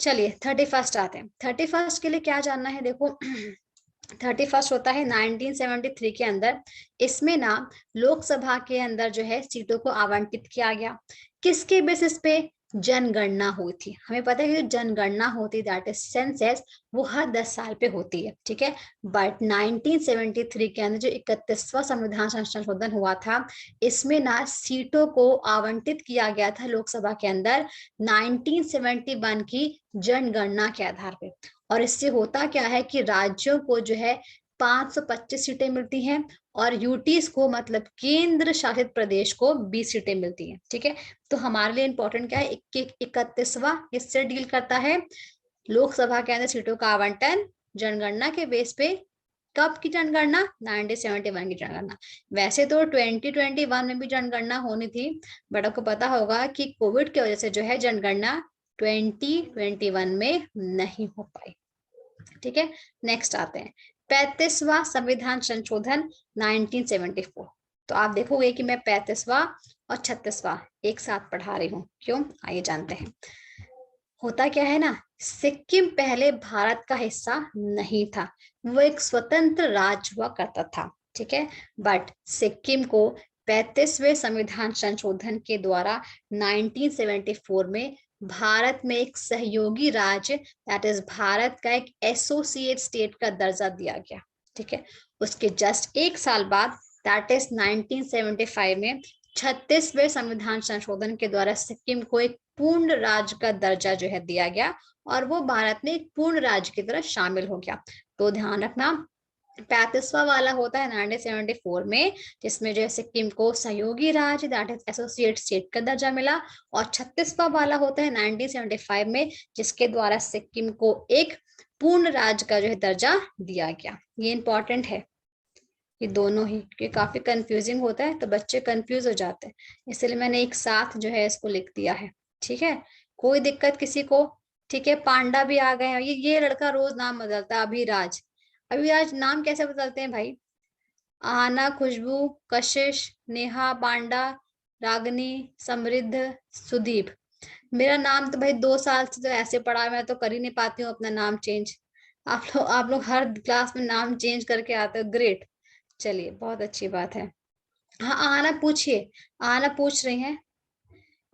चलिए 31 आते हैं। 31 के लिए क्या जानना है, देखो 31 होता है 1973 के अंदर। इसमें ना लोकसभा के अंदर जो है सीटों को आवंटित किया गया, किसके बेसिस पे, जनगणना हुई थी। हमें पता है कि जो जनगणना होती है दैट इज सेंसस, वो हर 10 साल पे होती है। ठीक है, बट 1973 के अंदर जो 31वां संविधान संशोधन हुआ था, इसमें ना सीटों को आवंटित किया गया था लोकसभा के अंदर 1971 की जनगणना के आधार पे। और इससे होता क्या है कि राज्यों को जो है 525 सीटें मिलती हैं, और यूटीज को मतलब केंद्र शासित प्रदेश को 20 सीटें मिलती हैं। ठीक है, तो हमारे लिए इंपॉर्टेंट क्या है, 31वां किससे डील करता है, लोकसभा के अंदर सीटों का आवंटन जनगणना के बेस पे। कब की जनगणना, 1971 की जनगणना। वैसे तो 2021 में भी जनगणना होनी थी, बट आपको पता होगा कि कोविड की वजह से जो है जनगणना 2021 में नहीं हो पाई। ठीक है, नेक्स्ट आते हैं 35वां संविधान संशोधन 1974। तो आप देखोगे कि मैं 35वां और 36वां एक साथ पढ़ा रही हूँ, क्यों, आइए जानते हैं। होता क्या है ना, सिक्किम पहले भारत का हिस्सा नहीं था, वो एक स्वतंत्र राज्य हुआ करता था। ठीक है, बट सिक्किम को 35वें संविधान संशोधन के द्वारा 1974 में भारत में एक सहयोगी राज्य दैट इज भारत का एक एसोसिएट स्टेट का दर्जा दिया गया। ठीक है, उसके जस्ट एक साल बाद दैट इज 1975 में 36वें संविधान संशोधन के द्वारा सिक्किम को एक पूर्ण राज्य का दर्जा जो है दिया गया, और वो भारत में एक पूर्ण राज्य की तरह शामिल हो गया। तो ध्यान रखना 35वां वाला होता है 1974 में, जिसमें जो है सिक्किम को सहयोगी राज्य दैट इज एसोसिएट स्टेट का दर्जा मिला, और 36वां वाला होता है 1975 में, जिसके द्वारा सिक्किम को एक पूर्ण राज्य का जो है दर्जा दिया गया। ये इंपॉर्टेंट है ये दोनों ही, क्योंकि काफी कंफ्यूजिंग होता है तो बच्चे कंफ्यूज हो जाते हैं, इसलिए मैंने एक साथ जो है इसको लिख दिया है। ठीक है, कोई दिक्कत किसी को? ठीक है, पांडा भी आ गए हैं। ये लड़का रोज नाम बदलता है, अभिराज। अभिराज नाम कैसे बदलते हैं भाई? आना, खुशबू, कशिश, नेहा, पांडा, रागनी, समृद्ध, सुदीप। मेरा नाम तो भाई 2 साल से तो ऐसे पड़ा है, मैं तो कर ही नहीं पाती हूँ अपना नाम चेंज। आप लोग हर क्लास में नाम चेंज करके आते हो, ग्रेट। चलिए, बहुत अच्छी बात है। हाँ, आना पूछिए। आना पूछ रही हैं।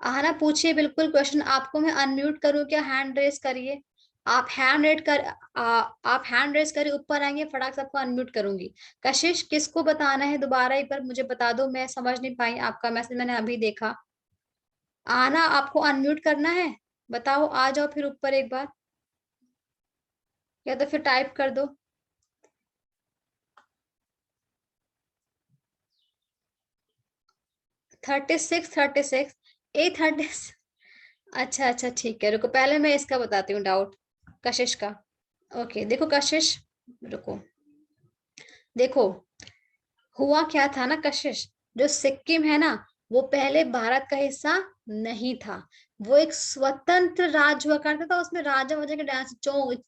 आना पूछिए, बिल्कुल क्वेश्चन। आपको मैं अनम्यूट करूँ क्या? हैंड रेस करिए। आप हैंड रेस कर आप हैंड रेस करिए, ऊपर आएंगे, फटाक से आपको अनम्यूट करूंगी। कशिश, किसको बताना है दोबारा एक बार मुझे बता दो, मैं समझ नहीं पाई आपका मैसेज, मैंने अभी देखा। आना, आपको अनम्यूट करना है? बताओ, आ जाओ फिर ऊपर एक बार, या तो फिर टाइप कर दो। 36, 36, 830। अच्छा अच्छा, ठीक है, रुको, पहले मैं इसका बताती हूँ डाउट, कशिश का। ओके, देखो कशिश, रुको, देखो, हुआ क्या था ना कशिश, जो सिक्किम है ना, वो पहले भारत का हिस्सा नहीं था। वो एक स्वतंत्र राज्य हुआ करता था, उसमें राजा वजह के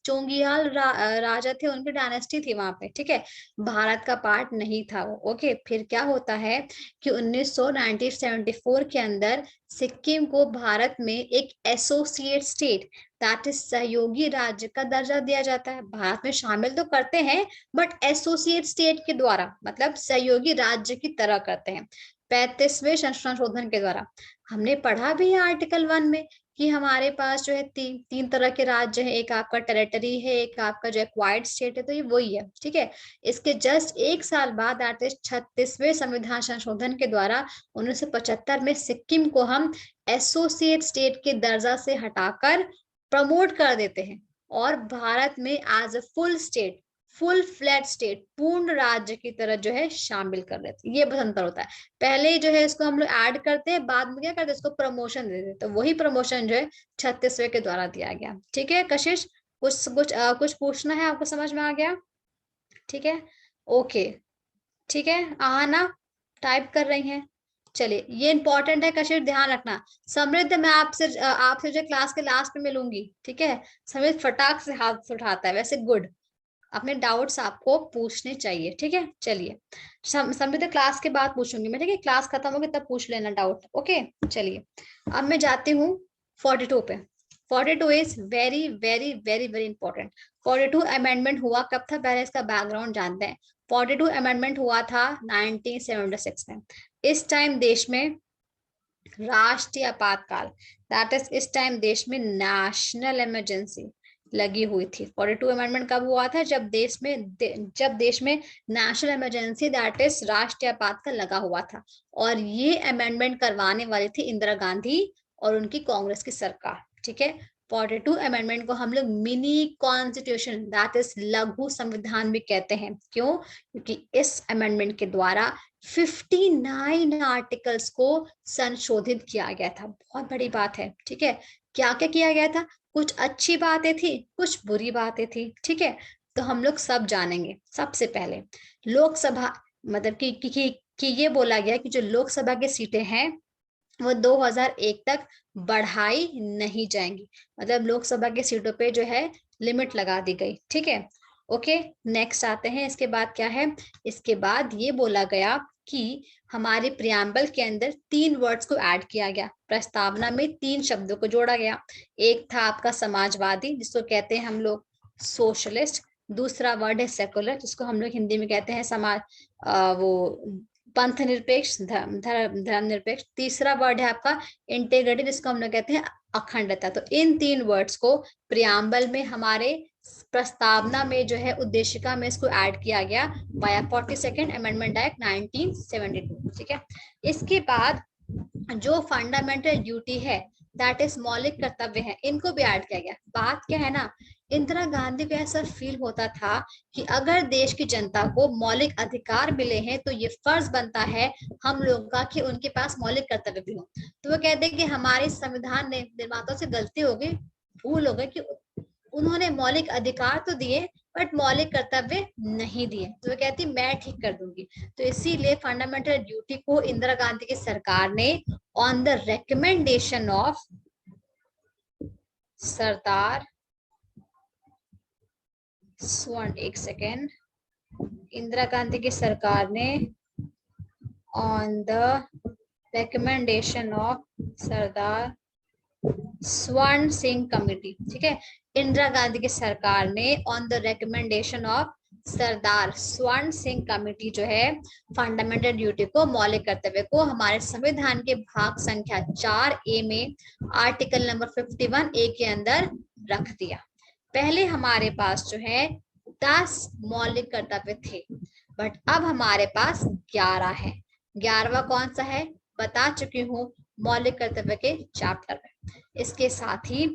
चोंगियाल राजा थे, उनकी डायनेस्टी थी वहां पे, ठीक है। भारत का पार्ट नहीं था वो। ओके, फिर क्या होता है कि 1974 के अंदर सिक्किम को भारत में एक एसोसिएट स्टेट, दैट इज सहयोगी राज्य का दर्जा दिया जाता है। भारत में शामिल तो करते हैं, बट एसोसिएट स्टेट के द्वारा, मतलब सहयोगी राज्य की तरह करते हैं, 35वें संशोधन के द्वारा। हमने पढ़ा भी है आर्टिकल 1 में कि हमारे पास जो है तीन तरह के राज्य है, एक आपका टेरिटरी है, एक आपका जो है क्वाइट स्टेट है, तो ये वही है, ठीक है। इसके जस्ट 1 साल बाद, दैट इज 36वें संविधान संशोधन के द्वारा 1975 में सिक्किम को हम एसोसिएट स्टेट के दर्जा से हटाकर प्रमोट कर देते हैं, और भारत में as a full state, full flat state, पूर्ण राज्य की तरह जो है शामिल कर देते हैं। ये बस अंतर होता है। पहले जो है इसको हम लोग ऐड करते हैं, बाद में क्या करते हैं, इसको प्रमोशन दे देते हैं। तो वही प्रमोशन जो है 36वें के द्वारा दिया गया। ठीक है कशिश, कुछ पूछना है आपको? समझ में आ गया? ठीक है, ओके, ठीक है। ना टाइप कर रही हैं। चलिए, ये इंपॉर्टेंट है कशिश, ध्यान रखना। समृद्ध, मैं आपसे जो क्लास के लास्ट में मिलूंगी, ठीक है। समृद्ध फटाक से हाथ उठाता है, वैसे गुड। अपने डाउट्स आपको पूछने चाहिए, ठीक है। चलिए, समृद्ध क्लास के बाद पूछूंगी मैं, ठीक है। क्लास खत्म होगी तब पूछ लेना डाउट, ओके। चलिए, अब मैं जाती हूँ 42 पे। 42 is very very very very important. 42 amendment हुआ कब था, पहले इसका बैकग्राउंड जानते हैं। 42 अमेंडमेंट हुआ था 1976 में। इस टाइम देश में राष्ट्रीय आपातकाल, दैट इज इस टाइम देश में नेशनल इमरजेंसी लगी हुई थी। 42 अमेंडमेंट कब हुआ था? जब देश में नेशनल इमरजेंसी, दैट इज राष्ट्रीय आपातकाल लगा हुआ था। और ये अमेंडमेंट करवाने वाली थी इंदिरा गांधी और उनकी कांग्रेस की सरकार, ठीक है। 42 अमेंडमेंट को हम लोग मिनी कॉन्स्टिट्यूशन, दैट इज लघु संविधान भी कहते हैं। क्यों? क्योंकि इस अमेंडमेंट के द्वारा 59 आर्टिकल्स को संशोधित किया गया था। बहुत बड़ी बात है, ठीक है। क्या क्या किया गया था? कुछ अच्छी बातें थी, कुछ बुरी बातें थी, ठीक है। तो हम लोग सब जानेंगे। सबसे पहले लोकसभा, मतलब कि ये बोला गया कि जो लोकसभा की सीटें हैं वो 2001 तक बढ़ाई नहीं जाएंगी। मतलब लोकसभा की सीटों पे जो है लिमिट लगा दी गई, ठीक है। ओके, नेक्स्ट आते हैं। इसके बाद क्या है? इसके बाद ये बोला गया कि हमारे प्रियम्बल के अंदर 3 वर्ड्स को ऐड किया गया। प्रस्तावना में 3 शब्दों को जोड़ा गया। एक था आपका समाजवादी, जिसको कहते हैं हम लोग सोशलिस्ट। दूसरा वर्ड है सेकुलर, जिसको हम लोग हिंदी में कहते हैं समाज वो पंथ निरपेक्ष, धर्म निरपेक्ष। तीसरा वर्ड है आपका इंटेग्रिटी, जिसको हम लोग कहते हैं अखंडता। तो इन 3 वर्ड्स को प्रियम्बल में, हमारे प्रस्तावना में जो है, उद्देशिका में इसको ऐड किया गया बाय 42nd अमेंडमेंट एक्ट 1972, ठीक है। इसके बाद जो फंडामेंटल ड्यूटी है, दैट इज मौलिक कर्तव्य है, इनको भी ऐड किया गया। बात क्या है ना, इंदिरा गांधी को ऐसा फील होता था कि अगर देश की जनता को मौलिक अधिकार मिले हैं तो ये फर्ज बनता है हम लोगों का कि उनके पास मौलिक कर्तव्य भी हो। तो वो कहते हैं कि हमारे संविधान ने निर्माताओं से गलती हो गई, भूल हो गई कि उन्होंने मौलिक अधिकार तो दिए बट मौलिक कर्तव्य नहीं दिए। तो वो कहती मैं ठीक कर दूंगी। तो इसीलिए फंडामेंटल ड्यूटी को इंदिरा गांधी की सरकार ने ऑन द रिकमेंडेशन ऑफ सरदार स्वर्ण, एक सेकेंड, इंदिरा गांधी की सरकार ने ऑन द रिकमेंडेशन ऑफ सरदार स्वर्ण सिंह कमेटी, ठीक है, इंदिरा गांधी की सरकार ने ऑन द रिकमेंडेशन ऑफ सरदार स्वर्ण सिंह कमेटी जो है फंडामेंटल ड्यूटी को मौलिक कर्तव्य को हमारे संविधान के भाग संख्या 4A में आर्टिकल नंबर 51A के अंदर रख दिया। पहले हमारे पास जो है 10 मौलिक कर्तव्य थे, बट अब हमारे पास 11 है। 11वां कौन सा है बता चुकी हूँ मौलिक कर्तव्य के चैप्टर में। इसके साथ ही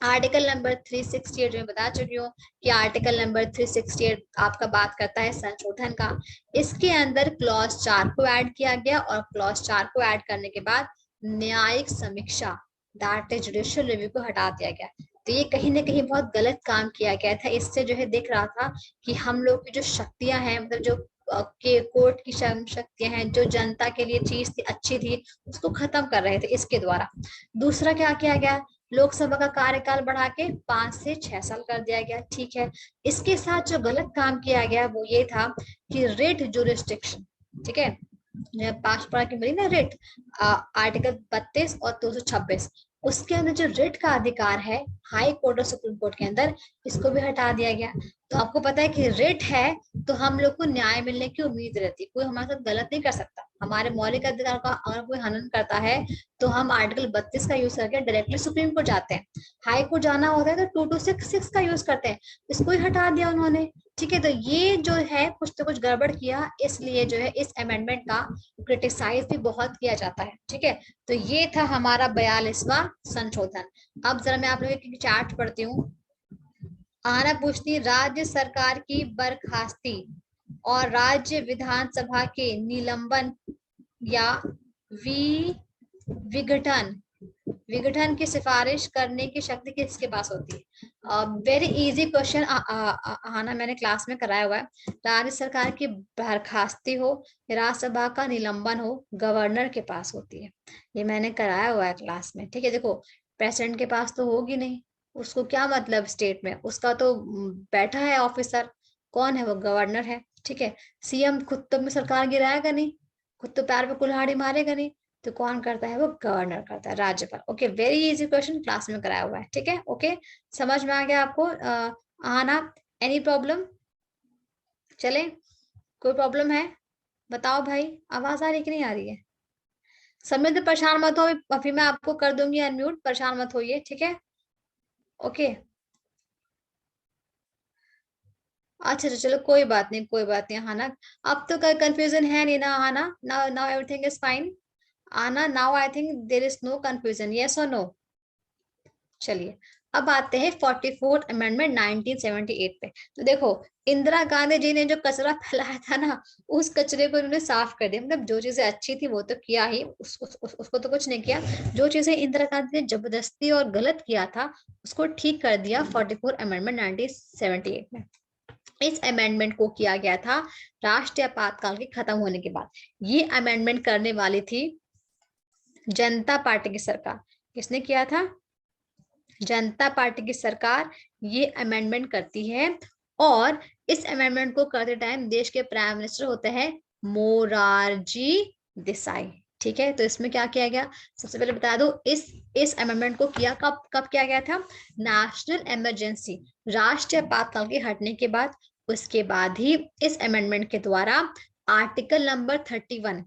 आर्टिकल नंबर 368 में बता चुकी हूँ कि आर्टिकल नंबर 368 आपका बात करता है संशोधन का। इसके अंदर क्लॉज 4 को ऐड किया गया और क्लॉज 4 को ऐड करने के बाद न्यायिक समीक्षा दैट इज जुडिशियल रिव्यू को हटा दिया गया। तो ये कहीं ना कहीं बहुत गलत काम किया गया था। इससे जो है दिख रहा था कि हम लोग की जो शक्तियां हैं, मतलब जो के कोर्ट की शक्तियां हैं, जो जनता के लिए चीज थी अच्छी थी, उसको खत्म कर रहे थे इसके द्वारा। दूसरा क्या किया गया, लोकसभा का कार्यकाल बढ़ा के 5 से 6 साल कर दिया गया, ठीक है। इसके साथ जो गलत काम किया गया वो ये था कि रिट जुरिस्डिक्शन, ठीक है, पांच पढ़ा के मिली ना रिट, आर्टिकल 32 और 226, उसके अंदर जो रिट का अधिकार है हाई कोर्ट और सुप्रीम कोर्ट के अंदर, इसको भी हटा दिया गया। तो आपको पता है कि रिट है तो हम लोग को न्याय मिलने की उम्मीद रहती है, कोई हमारे साथ गलत नहीं कर सकता। हमारे मौलिक अधिकार का अगर कोई हनन करता है तो हम आर्टिकल 32 का यूज करके डायरेक्टली सुप्रीम कोर्ट जाते हैं। हाई कोर्ट जाना होता है तो 2266 का यूज करते हैं, इसको ही हटा दिया उन्होंने, ठीक है। तो ये जो है कुछ तो कुछ गड़बड़ किया, इसलिए जो है इस अमेंडमेंट का क्रिटिसाइज भी बहुत किया जाता है, ठीक है। तो ये था हमारा 42वां संशोधन। अब जरा मैं आप लोगों की चार्ट पढ़ती हूँ। आना पूछती, राज्य सरकार की बर्खास्ती और राज्य विधानसभा के निलंबन या विघटन की सिफारिश करने की शक्ति किसके पास होती है। वेरी इजी क्वेश्चन आना मैंने क्लास में कराया हुआ है। राज्य सरकार की बर्खास्ती हो, राज्यसभा का निलंबन हो, गवर्नर के पास होती है। ये मैंने कराया हुआ है क्लास में, ठीक है। देखो प्रेसिडेंट के पास तो होगी नहीं, उसको क्या मतलब स्टेट में, उसका तो बैठा है ऑफिसर, कौन है वो, गवर्नर है, ठीक है। सीएम खुद तो में सरकार गिराएगा नहीं, खुद तो पैर पे कुल्हाड़ी मारेगा नहीं, तो कौन करता है वो, गवर्नर करता है, राज्यपाल। Okay, very easy question class में कराया हुआ है, ठीक है। ओके, समझ में आ गया आपको। आना, एनी प्रॉब्लम, चले, कोई प्रॉब्लम है बताओ भाई, आवाज आ रही कि नहीं आ रही है। समृद्ध परेशान मत हो, अभी मैं आपको कर दूंगी अनम्यूट, परेशान मत होइए, ठीक है। ओके, अच्छा चलो कोई बात नहीं, कोई बात नहीं। हाँ ना, अब तो कोई कंफ्यूजन है नहीं ना, हाँ ना, now now everything is fine. आना, now I think there is no confusion, yes और नो। चलिए अब आते हैं 44 अमेंडमेंट 1978 पे। तो देखो इंदिरा गांधी जी ने जो कचरा फैलाया था ना, उस कचरे को उन्होंने साफ कर दिया। मतलब जो चीजें अच्छी थी वो तो किया ही, उसको तो कुछ नहीं किया। जो चीजें इंदिरा गांधी ने जबरदस्ती और गलत किया था उसको ठीक कर दिया 44 अमेंडमेंट 1978 में। इस अमेंडमेंट को किया गया था राष्ट्रीय आपातकाल के खत्म होने के बाद। ये अमेंडमेंट करने वाली थी जनता पार्टी की सरकार। किसने किया था, जनता पार्टी की सरकार ये अमेंडमेंट करती है। और इस अमेंडमेंट को करते टाइम देश के प्राइम मिनिस्टर होते हैं मोरारजी देसाई, ठीक है। तो इसमें क्या किया गया, सबसे पहले बता दो, इस अमेंडमेंट को किया कब कब किया गया था, नेशनल इमरजेंसी, राष्ट्रीय आपातकाल के हटने के बाद। उसके बाद ही इस अमेंडमेंट के द्वारा आर्टिकल नंबर 31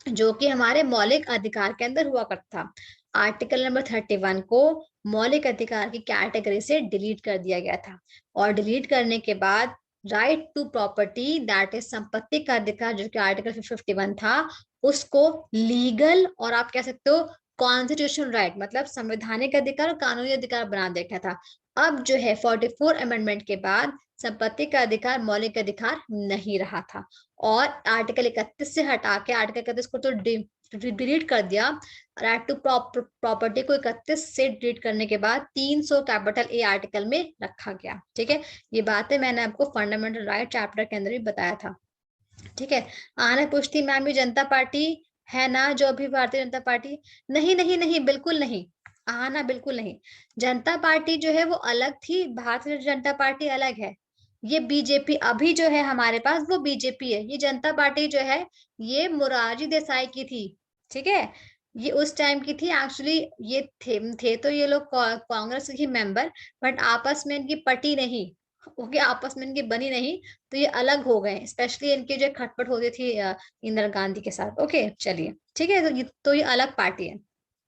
जो कि हमारे मौलिक अधिकार के अंदर हुआ करता था, आर्टिकल नंबर 31 को मौलिक अधिकार की कैटेगरी से डिलीट कर दिया गया था। और डिलीट करने के बाद right to property that is संपत्ति का अधिकार जो कि आर्टिकल 51 था, उसको लीगल और आप कह सकते हो कॉन्स्टिट्यूशनल राइट, मतलब संवैधानिक अधिकार और कानूनी अधिकार बना देखा था। अब जो है 44 अमेंडमेंट के बाद संपत्ति का अधिकार मौलिक अधिकार नहीं रहा था। और आर्टिकल 31 से हटा के आर्टिकल 31 को तो डिलीट कर दिया। राइट टू प्रॉपर्टी को 31 से डिलीट करने के बाद 300 कैपिटल ए आर्टिकल में रखा गया, ठीक है। ये बातें मैंने आपको फंडामेंटल राइट चैप्टर के अंदर भी बताया था, ठीक है। आना पूछती, मैम ये जनता पार्टी है ना जो अभी भारतीय जनता पार्टी, नहीं नहीं नहीं बिल्कुल नहीं, हाँ ना, बिल्कुल नहीं। जनता पार्टी जो है वो अलग थी, भारतीय जनता पार्टी अलग है। ये बीजेपी अभी जो है हमारे पास वो बीजेपी है। ये जनता पार्टी जो है ये मोरारजी देसाई की थी, ठीक है। ये उस टाइम की थी एक्चुअली। ये थे तो ये लोग कांग्रेस के मेंबर, बट आपस में इनकी पटी नहीं, ओके, आपस में इनकी बनी नहीं, तो ये अलग हो गए। स्पेशली इनकी जो खटपट होती थी इंदिरा गांधी के साथ। ओके चलिए, ठीक है, तो ये अलग पार्टी है।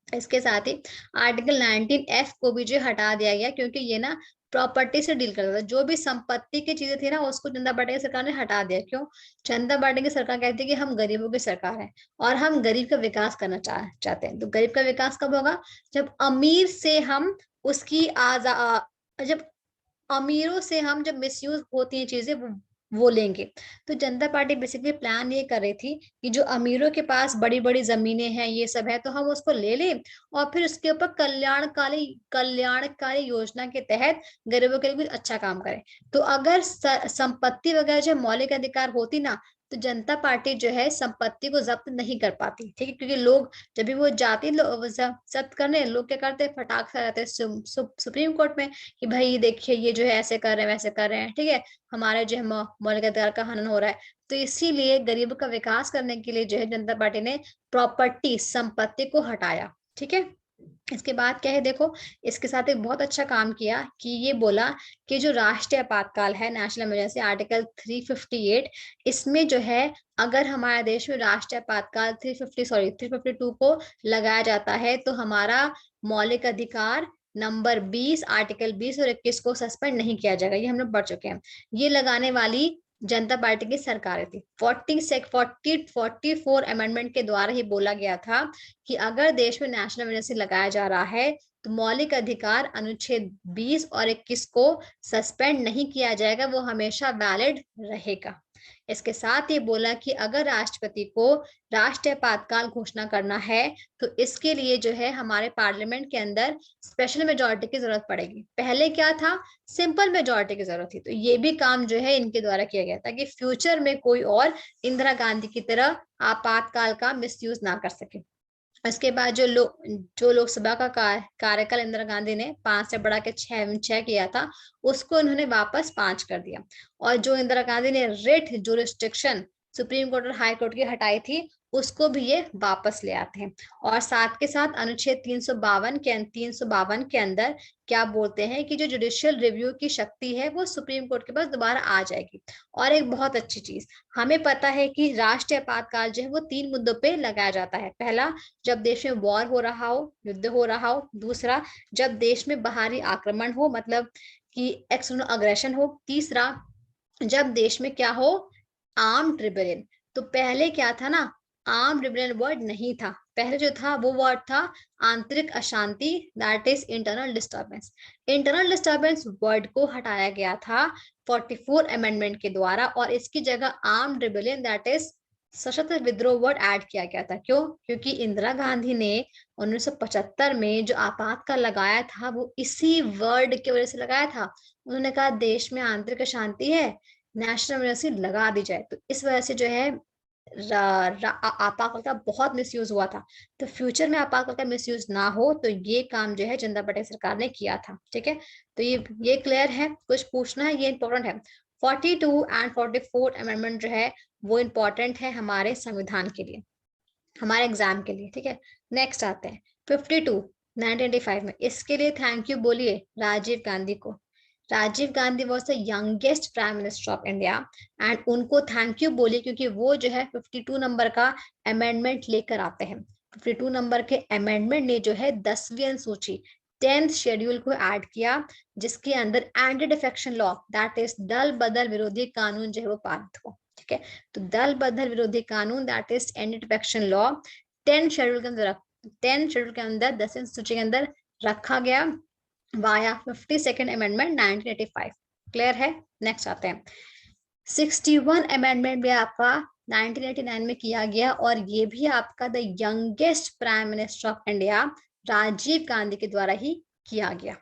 इसके साथ ही आर्टिकल 19F को भी जो हटा दिया गया, क्योंकि ये ना प्रॉपर्टी से डील करता था। जो भी संपत्ति की चीजें थी ना, उसको जनता पार्टी की सरकार ने हटा दिया। क्यों? जनता पार्टी की सरकार कहती है कि हम गरीबों की सरकार है और हम गरीब का विकास करना चाहते हैं। तो गरीब का विकास कब होगा? जब अमीर से हम उसकी जब अमीरों से हम जब मिसयूज होती हैं चीजें वो लेंगे। तो जनता पार्टी बेसिकली प्लान ये कर रही थी कि जो अमीरों के पास बड़ी बड़ी जमीनें हैं, ये सब है, तो हम उसको ले लें और फिर उसके ऊपर कल्याणकारी योजना के तहत गरीबों के लिए कुछ अच्छा काम करें। तो अगर संपत्ति वगैरह जो मौलिक अधिकार होती ना, तो जनता पार्टी जो है संपत्ति को जब्त नहीं कर पाती, ठीक है। क्योंकि लोग जब भी वो जाती जब्त करने, लोग क्या करते हैं, फटाक से रहते हैं सुप्रीम कोर्ट में कि भाई देखिए ये जो है ऐसे कर रहे हैं वैसे कर रहे हैं, ठीक है, हमारे जो है मौलिक अधिकार का हनन हो रहा है। तो इसीलिए गरीबों का विकास करने के लिए जो है जनता पार्टी ने प्रॉपर्टी संपत्ति को हटाया, ठीक है। इसके बाद क्या है देखो, इसके साथ एक बहुत अच्छा काम किया कि ये बोला कि जो राष्ट्रीय आपातकाल है, नेशनल इमरजेंसी, आर्टिकल 358, इसमें जो है अगर हमारे देश में राष्ट्रीय आपातकाल 352 को लगाया जाता है, तो हमारा मौलिक अधिकार नंबर 20, आर्टिकल 20 और 21 को सस्पेंड नहीं किया जाएगा। ये हम लोग पढ़ चुके हैं। ये लगाने वाली जनता पार्टी की सरकार थी। 44 अमेंडमेंट के द्वारा ही बोला गया था कि अगर देश में नेशनल इमरजेंसी लगाया जा रहा है, तो मौलिक अधिकार अनुच्छेद 20 और 21 को सस्पेंड नहीं किया जाएगा, वो हमेशा वैलिड रहेगा। इसके साथ ही बोला कि अगर राष्ट्रपति को राष्ट्रीय आपातकाल घोषणा करना है, तो इसके लिए जो है हमारे पार्लियामेंट के अंदर स्पेशल मेजोरिटी की जरूरत पड़ेगी। पहले क्या था, सिंपल मेजोरिटी की जरूरत थी। तो ये भी काम जो है इनके द्वारा किया गया ताकि फ्यूचर में कोई और इंदिरा गांधी की तरह आपातकाल का मिसयूज ना कर सके। इसके बाद जो लोकसभा का कार्यकाल इंदिरा गांधी ने 5 से बढ़ा के 6 किया था, उसको इन्होंने वापस 5 कर दिया। और जो इंदिरा गांधी ने रिट जुरिस्डिक्शन सुप्रीम कोर्ट और हाई कोर्ट की हटाई थी, उसको भी ये वापस ले आते हैं। और साथ के साथ अनुच्छेद 352 के अंदर क्या बोलते हैं कि जो जुडिशियल रिव्यू की शक्ति है वो सुप्रीम कोर्ट के पास दोबारा आ जाएगी। और एक बहुत अच्छी चीज, हमें पता है कि राष्ट्रीय आपातकाल जो है वो 3 मुद्दों पे लगाया जाता है। पहला, जब देश में वॉर हो रहा हो, युद्ध हो रहा हो। दूसरा, जब देश में बाहरी आक्रमण हो, मतलब कि एक्सटर्नल अग्रेशन हो। तीसरा, जब देश में क्या हो, आर्म्ड रिबेलियन। तो पहले क्या था ना, आर्म्ड रिबेलियन वर्ड नहीं था। पहले जो था वो वर्ड था आंतरिक अशांति, that is internal disturbance. Internal disturbance word को हटाया गया था 44 अमेंडमेंट के द्वारा, और इसकी जगह आर्म्ड रिबेलियन, दैट इज सशस्त्र विद्रोह वर्ड ऐड किया गया था। क्यों? क्योंकि इंदिरा गांधी ने 1975 में जो आपातकाल लगाया था वो इसी वर्ड की वजह से लगाया था। उन्होंने कहा देश में आंतरिक अशांति है, नेशनल इमरजेंसी लगा दी जाए। तो इस वजह से जो है आपातकाल का बहुत मिसयूज हुआ था। तो फ्यूचर में आपातकाल का मिसयूज ना हो, तो ये काम जो है जनता पार्टी सरकार ने किया था, ठीक है। तो ये क्लियर है? कुछ पूछना है? ये इंपॉर्टेंट है। 42 एंड 44 अमेंडमेंट जो है वो इम्पोर्टेंट है हमारे संविधान के लिए, हमारे एग्जाम के लिए, ठीक है। नेक्स्ट आते हैं 52 1985 में। इसके लिए थैंक यू बोलिए राजीव गांधी को। Rajiv Gandhi was the youngest prime minister of India, and उनको थैंक यू बोलिए क्योंकि वो जो है 52 नंबर का अमेंडमेंट लेकर आते हैं। 52 नंबर के अमेंडमेंट ने जो है 10वीं अनुसूची 10th शेड्यूल को ऐड किया, जिसके अंदर anti defection law, that is दल बदल विरोधी कानून जो है वो पारित हुआ, ठीक है। तो दल बदल विरोधी कानून, that is anti defection law, 10 schedule के अंदर 10 शेड्यूल के अंदर 10वीं सूची के अंदर रखा गया वाया 52nd अमेंडमेंट 1985। क्लियर है? नेक्स्ट आते हैं 61 अमेंडमेंट भी आपका 1989 में किया गया, और ये भी आपका the youngest prime minister of India Rajiv Gandhi के द्वारा ही किया गया।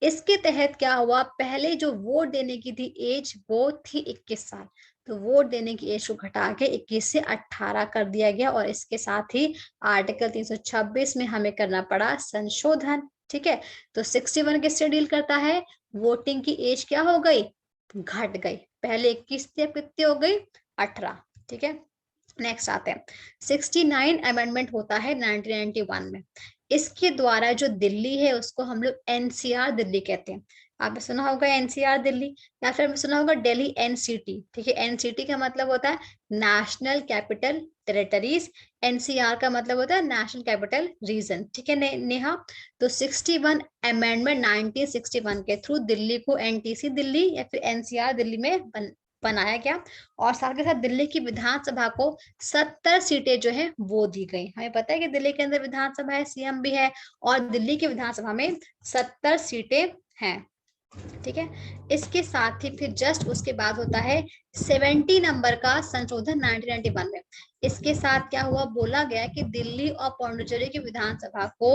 इसके तहत क्या हुआ, पहले जो वोट देने की थी एज वो थी 21 साल, तो वोट देने की एज को घटा के 21 से 18 कर दिया गया, और इसके साथ ही आर्टिकल 326 में हमें करना पड़ा संशोधन। ठीक है, तो 61 किससे डील करता है, वोटिंग की एज क्या हो गई, घट गई, पहले 21 थी अब कितनी हो गई, 18। ठीक है, नेक्स्ट आते हैं 69 अमेंडमेंट होता है 1991 में। इसके द्वारा जो दिल्ली है उसको हम लोग एनसीआर दिल्ली कहते हैं। आपने सुना होगा एनसीआर दिल्ली, या फिर सुना होगा दिल्ली एनसीटी। ठीक है, एनसीटी का मतलब होता है नेशनल कैपिटल टेरिटरीज, एनसीआर का मतलब होता है नेशनल कैपिटल रीजन। ठीक है नेहा, तो 61 अमेंडमेंट 1961 के थ्रू दिल्ली को एनटीसी दिल्ली या फिर एनसीआर दिल्ली में बनाया गया, और साथ के साथ दिल्ली की विधानसभा को 70 सीटें जो है वो दी गई। हमें पता है कि दिल्ली के अंदर विधानसभा है, सीएम भी है, और दिल्ली की विधानसभा में 70 सीटें हैं। ठीक है, इसके साथ ही फिर जस्ट उसके बाद होता है 70 नंबर का संशोधन 1991 में। इसके साथ क्या हुआ, बोला गया कि दिल्ली और पौंडीचेरी की विधानसभा को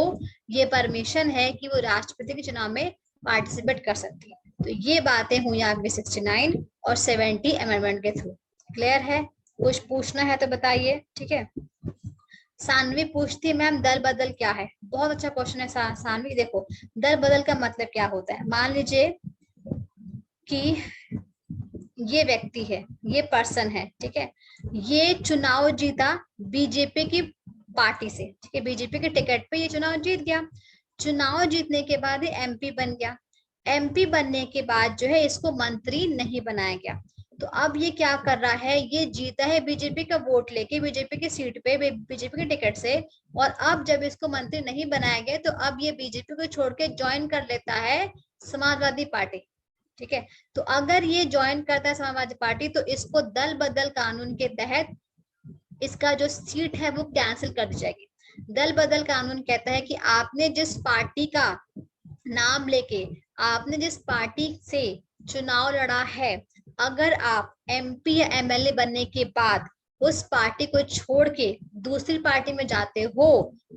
ये परमिशन है कि वो राष्ट्रपति के चुनाव में पार्टिसिपेट कर सकती है। तो ये बातें हुई आपकी 69 और 70 अमेंडमेंट के थ्रू। क्लियर है, कुछ पूछना है तो बताइए। ठीक है, सानवी पूछती है मैम दल बदल क्या है, बहुत अच्छा क्वेश्चन है सानवी। देखो दल बदल का मतलब क्या होता है, मान लीजिए कि ये व्यक्ति है, ये पर्सन है, ठीक है, ये चुनाव जीता बीजेपी की पार्टी से। ठीक है, बीजेपी के टिकट पे ये चुनाव जीत गया, चुनाव जीतने के बाद ये एमपी बन गया, एमपी बनने के बाद जो है इसको मंत्री नहीं बनाया गया। तो अब ये क्या कर रहा है, ये जीता है बीजेपी का वोट लेके बीजेपी की सीट पे बीजेपी के टिकट से, और अब जब इसको मंत्री नहीं बनाया गया तो अब ये बीजेपी को छोड़ के ज्वाइन कर लेता है समाजवादी पार्टी। ठीक है, तो अगर ये ज्वाइन करता है समाजवादी पार्टी तो इसको दल बदल कानून के तहत इसका जो सीट है वो कैंसिल कर दी जाएगी। दल बदल कानून कहता है कि आपने जिस पार्टी का नाम लेके आपने जिस पार्टी से चुनाव लड़ा है, अगर आप एमपी या एमएलए बनने के बाद उस पार्टी को छोड़ के दूसरी पार्टी में जाते हो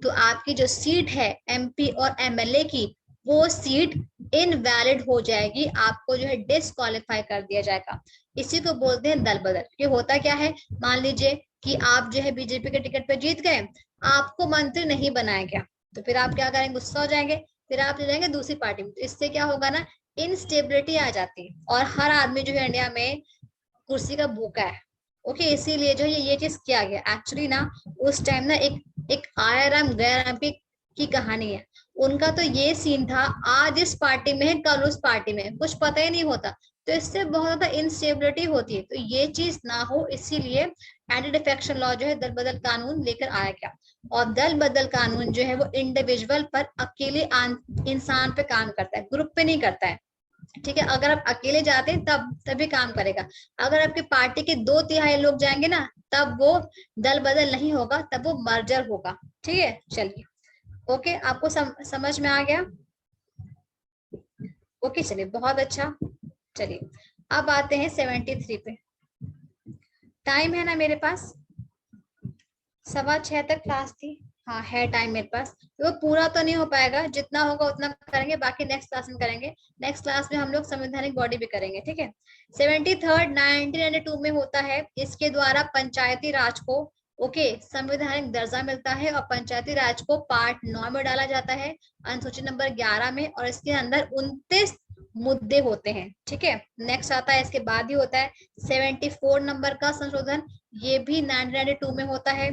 तो आपकी जो सीट है एमपी और एमएलए की, वो सीट इनवैलिड हो जाएगी, आपको जो है डिस्क्वालीफाई कर दिया जाएगा। इसी को बोलते हैं दल बदल। ये होता क्या है, मान लीजिए कि आप जो है बीजेपी के टिकट पे जीत गए, आपको मंत्री नहीं बनाया गया, तो फिर आप क्या करेंगे, गुस्सा हो जाएंगे, फिर आप ले जाएंगे दूसरी पार्टी में। तो इससे क्या होगा ना, इनस्टेबिलिटी आ जाती है, और हर आदमी जो है इंडिया में कुर्सी का भूखा है। ओके, इसीलिए जो ये चीज किया गया। एक्चुअली ना उस टाइम ना एक आयरम गैरम की कहानी है। उनका तो ये सीन था, आज इस पार्टी में है कल उस पार्टी में, कुछ पता ही नहीं होता, तो इससे बहुत ज्यादा इंस्टेबिलिटी होती है। तो ये चीज ना हो इसीलिए एंटी डिफेक्शन लॉ जो है दल बदल कानून लेकर आया गया। और दल बदल कानून जो है वो इंडिविजुअल पर अकेले इंसान पे काम करता है, ग्रुप पे नहीं करता है। ठीक है, अगर आप अकेले जाते हैं तभी काम करेगा, अगर आपकी पार्टी के 2/3 लोग जाएंगे ना तब वो दल बदल नहीं होगा, तब वो मर्जर होगा। ठीक है, चलिए ओके, आपको समझ में आ गया। ओके चलिए, बहुत अच्छा। चलिए अब आते हैं 73 पे। टाइम है ना मेरे पास, 6:15 तक क्लास थी। हाँ है टाइम मेरे पास, तो पूरा तो नहीं हो पाएगा, जितना होगा उतना करेंगे, बाकी नेक्स्ट क्लास में करेंगे। नेक्स्ट क्लास में हम लोग संवैधानिक बॉडी भी करेंगे। ठीक है, 73 1992 में होता है। इसके द्वारा पंचायती राज को संवैधानिक दर्जा मिलता है, और पंचायती राज को पार्ट 9 में डाला जाता है, अनुसूची नंबर 11 में, और इसके अंदर 29 मुद्दे होते हैं। ठीक है, नेक्स्ट आता है, इसके बाद ही होता है 74 नंबर का संशोधन, ये भी 1992 में होता है।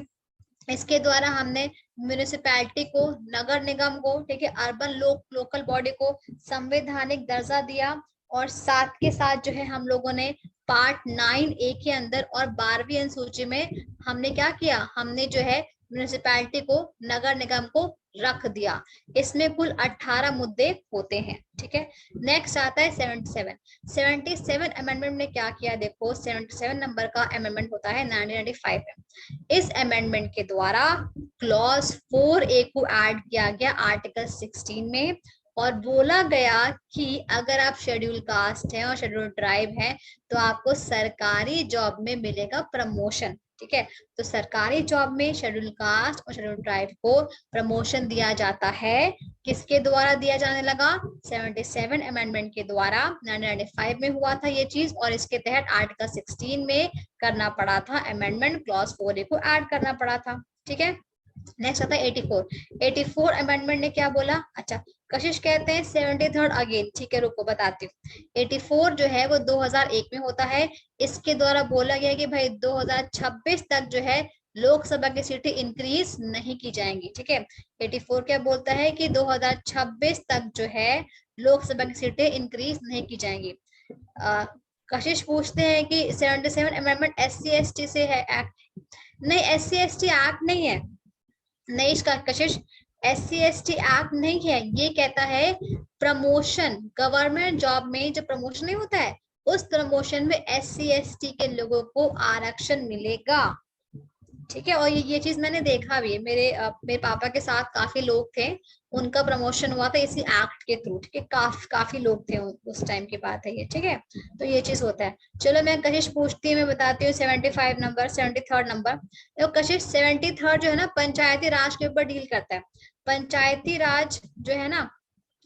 इसके द्वारा हमने म्यूनिसिपैलिटी को, नगर निगम को, ठीक है, अर्बन लोकल बॉडी को संवैधानिक दर्जा दिया, और साथ के साथ जो है हम लोगों ने पार्ट 9A के अंदर और 12वीं अनुसूची में हमने क्या किया, हमने जो है म्यूनिसिपैलिटी को, नगर निगम को रख दिया। इसमें कुल 18 मुद्दे होते हैं। ठीक है, नेक्स्ट आता है 77 अमेंडमेंट ने क्या किया, देखो 77 नंबर का अमेंडमेंट होता है 1995 में। इस अमेंडमेंट के द्वारा क्लॉज 4A को ऐड किया गया आर्टिकल 16 में, और बोला गया कि अगर आप शेड्यूल कास्ट हैं और शेड्यूल ट्राइब हैं तो आपको सरकारी जॉब में मिलेगा प्रमोशन। ठीक है। तो सरकारी जॉब में शेड्यूल कास्ट और शेड्यूल ट्राइब को प्रमोशन दिया जाता है। किसके द्वारा दिया जाने लगा? 77 अमेंडमेंट के द्वारा 1995 में हुआ था ये चीज, और इसके तहत आर्टिकल 16 में करना पड़ा था अमेंडमेंट, क्लॉज 4A को ऐड करना पड़ा था। ठीक है। नेक्स्ट आता है 84 अमेंडमेंट ने क्या बोला? अच्छा, कशिश कहते हैं 73rd अगेन। ठीक है, रुको बताती हूँ। 84 जो है वो 2001 में होता है। इसके द्वारा बोला गया कि भाई 2026 तक जो है लोकसभा की सीटें इंक्रीज नहीं की जाएंगी। ठीक है, 84 क्या बोलता है कि 2026 तक जो है लोकसभा की सीटें इंक्रीज नहीं की जाएंगी। कशिश पूछते हैं कि 77 अमेंडमेंट SC ST से है एक्ट? नहीं, SC ST एक्ट नहीं है। नहीं इसका कशिश, SC ST एक्ट नहीं है। ये कहता है प्रमोशन, गवर्नमेंट जॉब में जो प्रमोशन नहीं होता है, उस प्रमोशन में SC ST के लोगों को आरक्षण मिलेगा। ठीक है, और ये चीज मैंने देखा भी है। मेरे पापा के साथ काफी लोग थे, उनका प्रमोशन हुआ था इसी एक्ट के थ्रू। ठीक है, काफी लोग थे उस टाइम की बात है ये। ठीक है, तो ये चीज होता है। चलो मैं कशिश पूछती हूँ, मैं बताती हूँ 75 नंबर, 73rd नंबर। देखो कशिश 73rd जो है ना पंचायती राज के ऊपर डील करता है। पंचायती राज जो है ना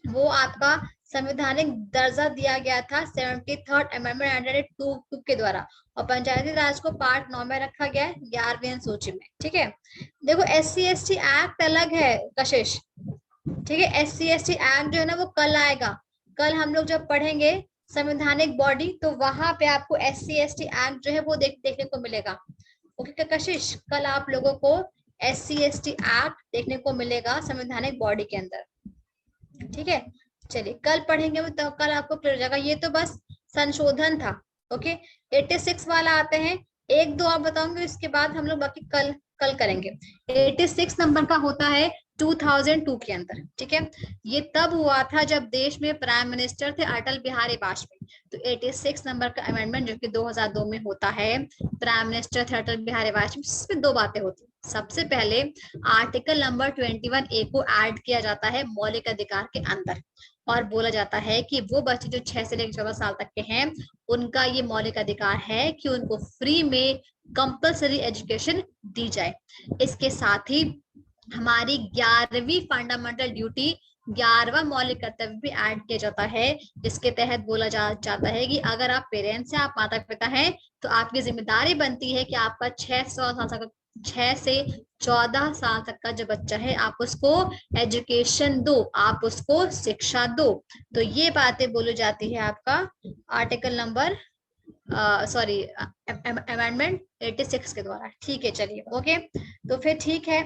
वो आपका संवैधानिक दर्जा दिया गया था 73rd अमेंडमेंट 1982 के द्वारा, और पंचायती राज को पार्ट 9 में रखा गया है 11वीं अनुसूची में। ठीक है, देखो SC ST एक्ट अलग है कशिश। ठीक है, SC ST एक्ट जो है ना वो कल आएगा। कल हम लोग जब पढ़ेंगे संवैधानिक बॉडी, तो वहां पे आपको SC ST एक्ट जो है वो देखने को मिलेगा। ओके कशिश, कल आप लोगों को SC ST एक्ट देखने को मिलेगा संवैधानिक बॉडी के अंदर। ठीक है, चलिए कल पढ़ेंगे वो, तो कल आपको क्लियर हो जाएगा। ये तो बस संशोधन था। ओके, 86 वाला आते हैं, एक दो आप बताऊंगे, इसके बाद हम लोग बाकी कल करेंगे। 86 नंबर का होता है 2002 के अंदर। ठीक है, ये तब हुआ था जब देश में प्राइम मिनिस्टर थे अटल बिहारी वाजपेयी। तो 86 नंबर का अमेंडमेंट जो कि 2002 में होता है, प्राइम मिनिस्टर थे अटल बिहारी वाजपेयी। इसमें दो बातें होती है। सबसे पहले आर्टिकल नंबर 21A को ऐड किया जाता है मौलिक अधिकार के अंदर, और बोला जाता है कि वो बच्चे जो 6 से लेकर 14 साल तक के हैं, उनका ये मौलिक अधिकार है कि उनको फ्री में कंपल्सरी एजुकेशन दी जाए। इसके साथ ही हमारी 11वीं फंडामेंटल ड्यूटी, 11वां मौलिक कर्तव्य भी ऐड किया जाता है, जिसके तहत बोला जाता है कि अगर आप पेरेंट्स हैं, आप माता पिता हैं, तो आपकी जिम्मेदारी बनती है कि आपका 6 से 14 साल तक का जो बच्चा है, आप उसको एजुकेशन दो, आप उसको शिक्षा दो। तो ये बातें बोली जाती है आपका आर्टिकल नंबर सॉरी अमेंडमेंट 86 के द्वारा। ठीक है, चलिए ओके, तो फिर ठीक है,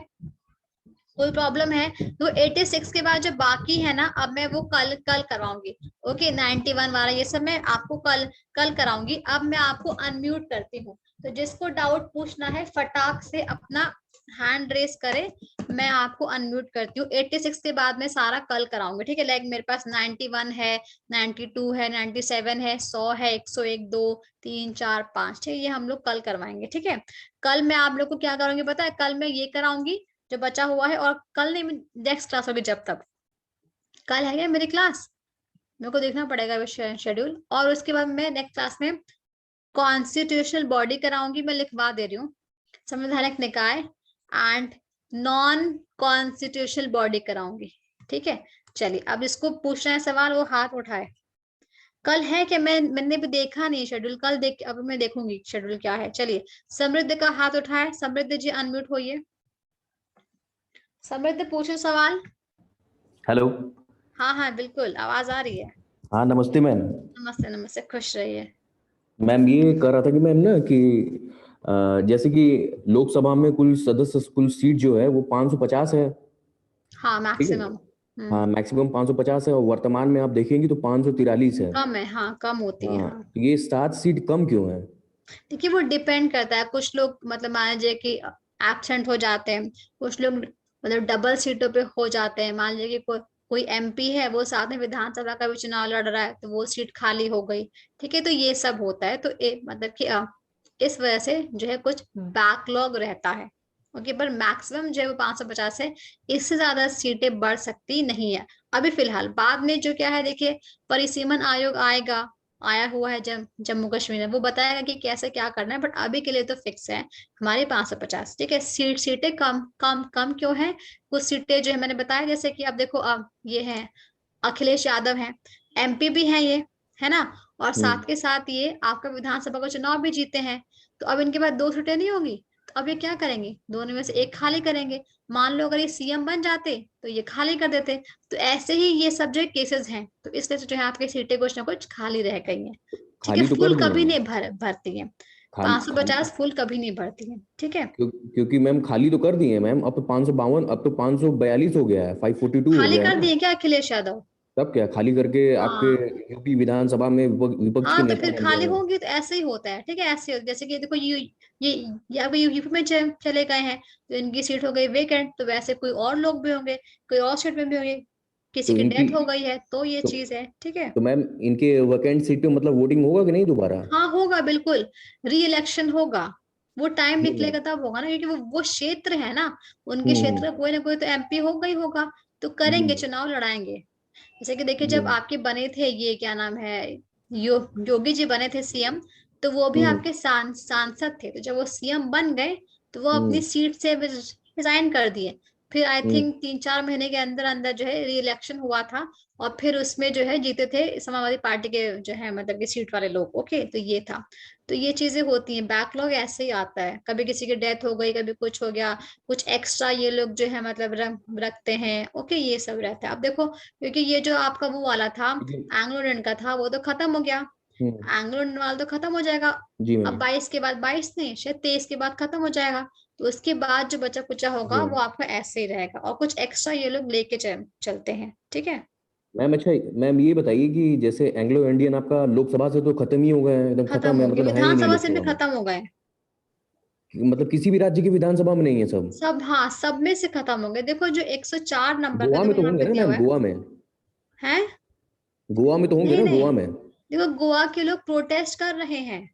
कोई प्रॉब्लम है तो 86 के बाद जो बाकी है ना, अब मैं वो कल करवाऊंगी। ओके, 91 वाला ये सब मैं आपको कल कराऊंगी। अब मैं आपको अनम्यूट करती हूँ, तो जिसको डाउट पूछना है फटाक से अपना हैंड रेस करे, मैं आपको अनम्यूट करती हूँ। 86 के बाद मैं सारा कल कराऊंगी। ठीक है, लाइक मेरे पास 91 है, 92 है, 97 है, 100 है, 101, 2, 3, 4, 5। ठीक है, ये हम लोग कल करवाएंगे। ठीक है, कल मैं आप लोग को क्या करूंगी पता है? कल मैं ये कराऊंगी जो बचा हुआ है, और कल नहीं, नेक्स्ट क्लास होगी जब तक। कल है क्या मेरी क्लास? मेरे को देखना पड़ेगा शेड्यूल, और उसके बाद मैं नेक्स्ट क्लास में कॉन्स्टिट्यूशनल बॉडी कराऊंगी। मैं लिखवा दे रही हूँ, संवैधानिक निकाय एंड नॉन कॉन्स्टिट्यूशनल बॉडी कराऊंगी। ठीक है, चलिए अब इसको पूछना है सवाल, वो हाथ उठाए। कल है क्या? मैंने भी देखा नहीं शेड्यूल, कल देख, अब मैं देखूंगी शेड्यूल क्या है। चलिए, समृद्ध का हाथ उठाए, समृद्ध जी अनम्यूट होइए। समृद्ध पूछो सवाल। हेलो। हाँ हाँ बिल्कुल, आवाज आ रही है। हाँ नमस्ते मैम। नमस्ते नमस्ते, खुश रहिए। मैम ये कह रहा था कि मैम ना कि जैसे कि लोकसभा में कुल सदस्य, कुल सीट जो है वो 550 है। हाँ ठीक है। मैक्सिमम। हाँ मैक्सिमम 550 है, और वर्तमान में आप देखेंगे तो 543 है। कम है, हाँ कम होती है हाँ, हाँ। तो ये 7 सीट कम क्यों है? देखिए वो डिपेंड करता है, कुछ लोग मतलब मान लीजिए कि एब्सेंट हो जाते हैं, कुछ लोग मतलब डबल सीटों पे हो जाते हैं। मान लीजिए कि कोई MP है, वो साथ में विधानसभा का भी चुनाव लड़ रहा है, तो वो सीट खाली हो गई। ठीक है, तो ये सब होता है। तो मतलब कि इस वजह से जो है कुछ बैकलॉग रहता है। ओके, पर मैक्सिमम जो है वो 550 है, इससे ज्यादा सीटें बढ़ सकती नहीं है अभी फिलहाल। बाद में जो क्या है देखिए, परिसीमन आयोग आएगा, आया हुआ है जम्मू कश्मीर में, वो बताएगा कि कैसे क्या करना है, बट अभी के लिए तो फिक्स है हमारी 550। ठीक है, सीटें कम कम कम क्यों है? कुछ सीटें जो है मैंने बताया, जैसे कि अब देखो, अब ये है अखिलेश यादव है, एमपी भी है ये, है ना, और साथ के साथ ये आपका विधानसभा का चुनाव भी जीते हैं। तो अब इनके पास 2 सीटें नहीं होगी, तो अब ये क्या करेंगे? दोनों में से एक खाली करेंगे। मान लो अगर ये सीएम बन जाते तो ये खाली कर देते। तो ऐसे ही ये सब जो केसेस हैं, तो इसलिए जो है आपकी सीटें कुछ ना कुछ खाली रह गई हैं। ठीक है, खाली तो कर फुल दी कभी है। नहीं भरती है। खाली पांच सौ खाली पचास फुल कभी नहीं भरती है। ठीक है, क्योंकि मैम खाली तो कर दिए हैं मैम, अब तो 552, अब तो 542 हो गया है, 542 हो खाली गया है कर ना। दिए क्या अखिलेश यादव? तब क्या खाली करके आपके हाँ। यूपी विधानसभा में विपक्ष के हाँ, तो नेता फिर बन खाली गए हैं। होंगी तो ऐसे ही होता है। ठीक है, ऐसे होता है। जैसे कि देखो ये या भी यूपी में चले गए हैं, तो इनकी सीट हो गई वेकेंट, तो वैसे कोई और लोग भी होंगे, कोई और सीट में भी होंगे, किसी तो की इनकी डेथ हो गई है, तो ये तो, चीज है। ठीक है, तो मैम इनके वैकेंट सीट पे मतलब वोटिंग होगा कि नहीं दोबारा? हाँ होगा बिल्कुल, री इलेक्शन होगा। वो टाइम जी मैम। निकलेगा तब होगा ना, क्योंकि वो क्षेत्र है ना, उनके क्षेत्र हम्म। का कोई ना कोई तो एमपी होगा ही होगा। तो जी करेंगे, मैम। चुनाव लड़ाएंगे। जैसे कि देखिए, जी जब मैम। आपके बने थे, ये क्या नाम है, योगी जी बने थे सीएम, तो वो भी हम्म। आपके सांसद थे। तो जब वो सीएम बन गए, तो वो अपनी हम्म। सीट से रिजाइन कर दिए। फिर आई हम्म। थिंक 3-4 महीने के अंदर अंदर जो है री इलेक्शन हुआ था, और फिर उसमें जो है जीते थे समाजवादी पार्टी के जो है मतलब कि सीट वाले लोग। ओके, तो ये था। तो ये चीजें होती हैं, बैकलॉग ऐसे ही आता है, कभी किसी की डेथ हो गई, कभी कुछ हो गया, कुछ एक्स्ट्रा ये लोग जो है मतलब रखते हैं। ओके, ये सब रहता है। अब देखो, क्योंकि ये जो आपका वो वाला था, लेकिन एंग्लो इंडियन का था, वो तो खत्म हो गया। हम्म। एंग्लो इंडियन वाला तो खत्म हो जाएगा। जी अब मैम। 22 के बाद, 22 नहीं शायद 23 के बाद खत्म हो जाएगा। तो उसके बाद जो बचा कुचा जी होगा मैम। वो आपका ऐसे ही रहेगा, और कुछ एक्स्ट्रा ये लोग लेके चलते हैं। ठीक है, मैम अच्छा, मैम ये बताइए कि जैसे एंग्लो इंडियन आपका लोकसभा से तो खत्म ही हो गया है, एकदम खत्म खत्म है, हो गया, मतलब है ही नहीं विधानसभा से भी लोकसभा में। खत्म हो गए। मतलब किसी भी राज्य की विधानसभा में नहीं है सब। सब, हाँ, सब में से खत्म हो गए। देखो, जो 104 नंबर का गोवा में देखो तो यहाँ होंगे पे ना दिया मैम, हुआ है। गोवा में। हैं? गोवा में तो होंगे नहीं ना, नहीं, गोवा में। देखो गोवा के लोग प्रोटेस्ट कर रहे हैं।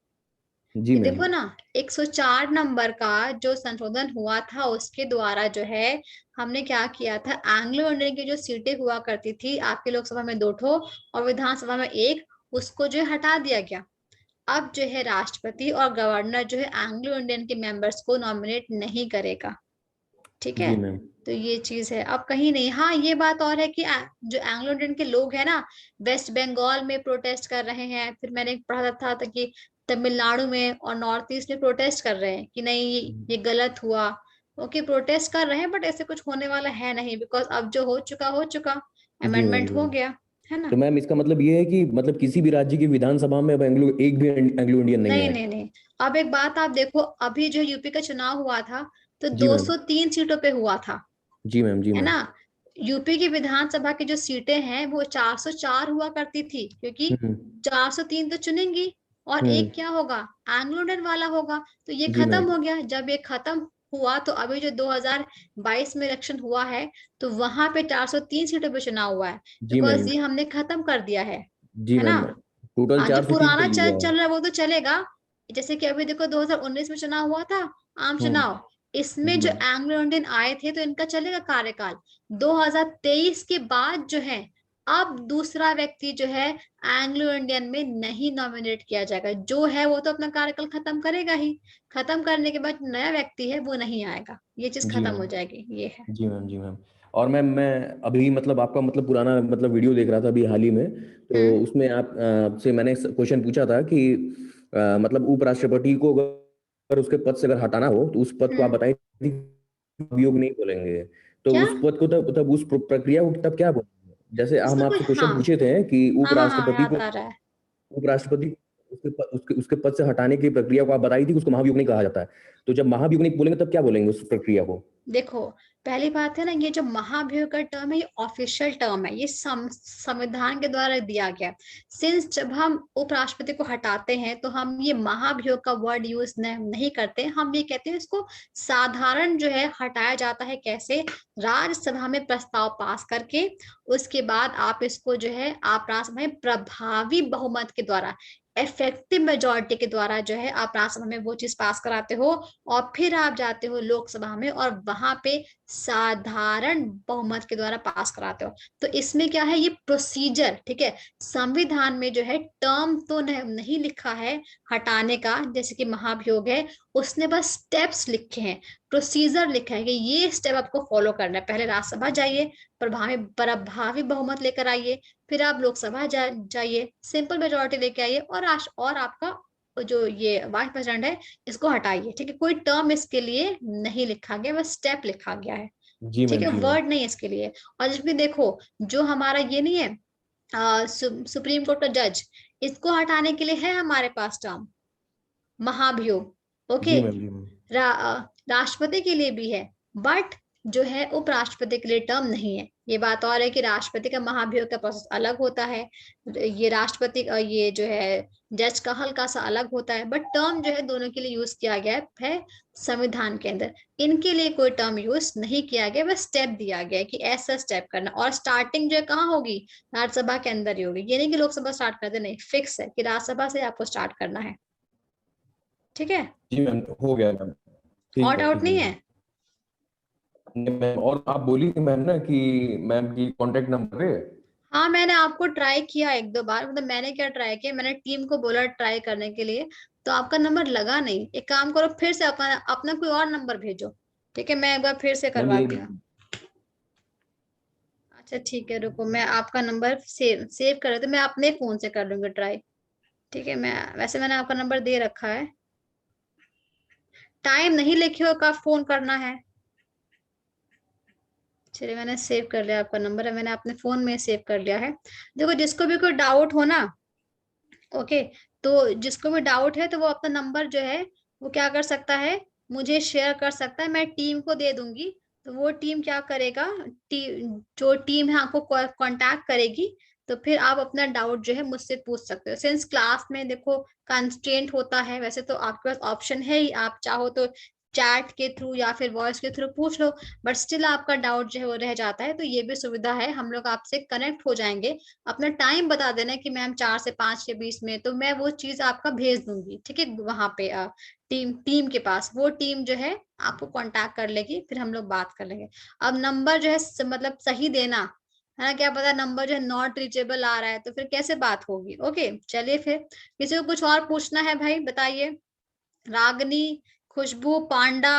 जी ये मैम। देखो ना, 104 नंबर का जो संशोधन हुआ था, उसके द्वारा जो है हमने क्या किया था, एंग्लो इंडियन की जो सीटें हुआ करती थी आपके लोकसभा में 2 ठो और विधानसभा में एक, उसको जो है हटा दिया गया। अब जो है राष्ट्रपति और गवर्नर जो है एंग्लो इंडियन के मेंबर्स को नॉमिनेट नहीं करेगा। ठीक है, जी मैम। तो ये चीज है, अब कहीं नहीं। हाँ, ये बात और है कि जो एंग्लो इंडियन के लोग हैं ना, वेस्ट बंगाल में प्रोटेस्ट कर रहे हैं, फिर मैंने पढ़ा था कि तमिलनाडु में और नॉर्थ ईस्ट में प्रोटेस्ट कर रहे हैं कि नहीं, ये गलत हुआ। ओके, प्रोटेस्ट कर रहे हैं, बट ऐसे कुछ होने वाला है नहीं, बिकॉज अब जो हो चुका, जी मैम। अमेंडमेंट जी हो मैम। गया, है तो ना। मैम इसका मतलब ये है कि मतलब किसी भी राज्य की विधानसभा में अब एक भी एंग्लो इंडियन नहीं नहीं है। नहीं नहीं, अब एक बात आप देखो, अभी जो यूपी का चुनाव हुआ था, तो जी मैम। 203 सीटों पे हुआ था, जी मैम। जी है मैम। ना। यूपी की विधानसभा की जो सीटें हैं वो 404 हुआ करती थी, क्योंकि हम्म। 403 तो चुनेंगी, और हम्म। एक क्या होगा, एंग्लो इंडियन वाला होगा। तो ये जी मैम। खत्म हो गया। जब ये खत्म हुआ, तो अभी जो 2022 में इलेक्शन हुआ है, तो वहां पे 403 सीटों पे चुनाव हुआ है, जी बिकॉज मैम। ये हमने खत्म कर दिया जी है ना। मैम। टोटल हाँ, जो 403 पे पुराना ही चल हुआ है। चल रहा है वो तो चलेगा। जैसे कि अभी देखो, 2019 में चुनाव हुआ था, आम हम्म। चुनाव, इसमें जी जो मैम। एंग्लो इंडियन आए थे, तो इनका चलेगा कार्यकाल। 2023 के बाद जो है, अब दूसरा व्यक्ति जो है एंग्लो इंडियन में नहीं नॉमिनेट किया जाएगा। जो है वो तो अपना कार्यकाल खत्म करेगा ही, खत्म करने के बाद नया व्यक्ति है वो नहीं आएगा, ये चीज जी खत्म मैम। हो जाएगी, ये है। जी मैम। जी मैम। और मैम मैं अभी मतलब आपका मतलब पुराना मतलब वीडियो देख रहा था अभी हाल ही में, तो हम्म उसमें आप से मैंने क्वेश्चन पूछा था कि मतलब उपराष्ट्रपति को अगर उसके पद से अगर हटाना हो तो उस पद को आप हम्म। बताएं कि अभियोग नहीं बोलेंगे, तो क्या? उस पद को तब उस प्रक्रिया को तब क्या बोलेंगे? जैसे हम उसका कोई, आपसे क्वेश्चन हाँ पूछे थे कि हाँ, उपराष्ट्रपति याद को आ रहा है। उपराष्ट्रपति उसके पद से हटाने की प्रक्रिया को आप बताई थी कि उसको महाभियोग नहीं कहा जाता है, तो जब महाभियोग नहीं बोलेंगे तब क्या बोलेंगे उस प्रक्रिया को? देखो, पहली बात है ना, ये जो महाभियोग का टर्म है, ये ऑफिशियल टर्म है, ये संविधान के द्वारा दिया गया। सिंस जब हम उपराष्ट्रपति को हटाते हैं, तो हम ये महाभियोग का वर्ड यूज नहीं करते, हम ये कहते हैं इसको साधारण जो है हटाया जाता है। कैसे? राज्यसभा में प्रस्ताव पास करके, उसके बाद आप इसको जो है आप राज्यसभा में प्रभावी बहुमत के द्वारा, इफेक्टिव मेजोरिटी के द्वारा जो है आप राज्यसभा में वो चीज पास कराते हो, और फिर आप जाते हो लोकसभा में और वहां पे साधारण बहुमत के द्वारा पास कराते हो। तो इसमें क्या है, ये प्रोसीजर, ठीक है। संविधान में जो है टर्म तो नहीं लिखा है हटाने का, जैसे कि महाभियोग है, उसने बस स्टेप्स लिखे हैं, प्रोसीजर लिखा है कि ये स्टेप आपको फॉलो करना है। पहले राज्यसभा जाइए, प्रभावी बहुमत लेकर आइए, फिर आप लोकसभा जाइए, सिंपल मेजोरिटी लेके आइए, और आपका जो ये वाइस प्रेसिडेंट है इसको हटाइए, ठीक है। कोई टर्म इसके लिए नहीं लिखा गया, बस स्टेप लिखा गया है, जी ठीक मैम, है, जी मैम। वर्ड नहीं है इसके लिए। और इसमें देखो, जो हमारा ये नहीं है सुप्रीम कोर्ट का जज, इसको हटाने के लिए है हमारे पास टर्म महाभियोग, ओके। जी मैम, जी मैम। राष्ट्रपति के लिए भी है, बट जो है उपराष्ट्रपति के लिए टर्म नहीं है। ये बात और है कि राष्ट्रपति का महाभियोग का प्रोसेस अलग होता है, ये राष्ट्रपति ये जो है जज का हल्का सा अलग होता है, बट टर्म जो है दोनों के लिए यूज किया गया है संविधान के अंदर। इनके लिए कोई टर्म यूज नहीं किया गया, बस स्टेप दिया गया है कि ऐसा स्टेप करना, और स्टार्टिंग जो है कहाँ होगी, राज्यसभा के अंदर ही होगी। ये नहीं कि लोकसभा स्टार्ट कर दे, नहीं, फिक्स है कि राज्यसभा से आपको स्टार्ट करना है, ठीक है। जी मैम, हो गया मैम। और ठीक है, डाउट ठीक है नहीं मैम। है? नहीं मैम, और आप बोली थी मैम ना कि मैम की कांटेक्ट नंबर है। हाँ, मैंने आपको ट्राई किया एक दो बार, मतलब मैंने क्या ट्राई किया, मैंने टीम को बोला ट्राई करने के लिए, तो आपका नंबर लगा नहीं। एक काम करो, फिर से अपना अपना कोई और नंबर भेजो, ठीक है, मैं एक बार फिर से मैम करवाती यही। हूँ। अच्छा ठीक है, रुको, मैं आपका नंबर सेव सेव कर रही थी, मैं अपने फोन से कर लूंगी ट्राई, ठीक है। वैसे मैंने आपका नंबर दे रखा है, टाइम नहीं लिखे हो कब फोन करना है। चलिए, मैंने सेव कर लिया, आपका नंबर है, मैंने अपने फोन में सेव कर लिया है। देखो, जिसको भी कोई डाउट हो ना, ओके, तो जिसको भी डाउट है तो वो अपना नंबर जो है वो क्या कर सकता है, मुझे शेयर कर सकता है, मैं टीम को दे दूंगी। तो वो टीम क्या करेगा, जो टीम है आपको कांटेक्ट करेगी, तो फिर आप अपना डाउट जो है मुझसे पूछ सकते हो। सिंस क्लास में देखो कंस्ट्रेंट होता है, वैसे तो आपके पास ऑप्शन है ही, आप चाहो तो चैट के थ्रू या फिर वॉइस के थ्रू पूछ लो, बट स्टिल आपका डाउट जो है वो रह जाता है, तो ये भी सुविधा है, हम लोग आपसे कनेक्ट हो जाएंगे। अपना टाइम बता देना कि मैम 4 से 5 के बीच में, तो मैं वो चीज आपका भेज दूंगी, ठीक है, वहां पे टीम टीम के पास, वो टीम जो है आपको कांटेक्ट कर लेगी, फिर हम लोग बात कर लेंगे। अब नंबर जो है मतलब सही देना है ना, क्या पता नंबर जो है नॉट रीचेबल आ रहा है, तो फिर कैसे बात होगी। ओके, चलिए फिर, किसी को कुछ और पूछना है भाई बताइए। रागनी, खुशबू, पांडा,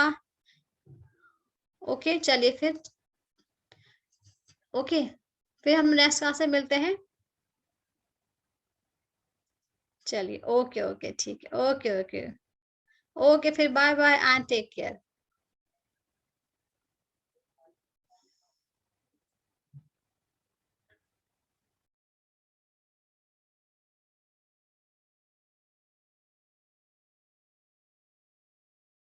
ओके, चलिए फिर, ओके, फिर हम नेक्स्ट क्लास में मिलते हैं। चलिए, ओके ओके, ठीक है, ओके ओके, ओके, फिर bye bye and take care.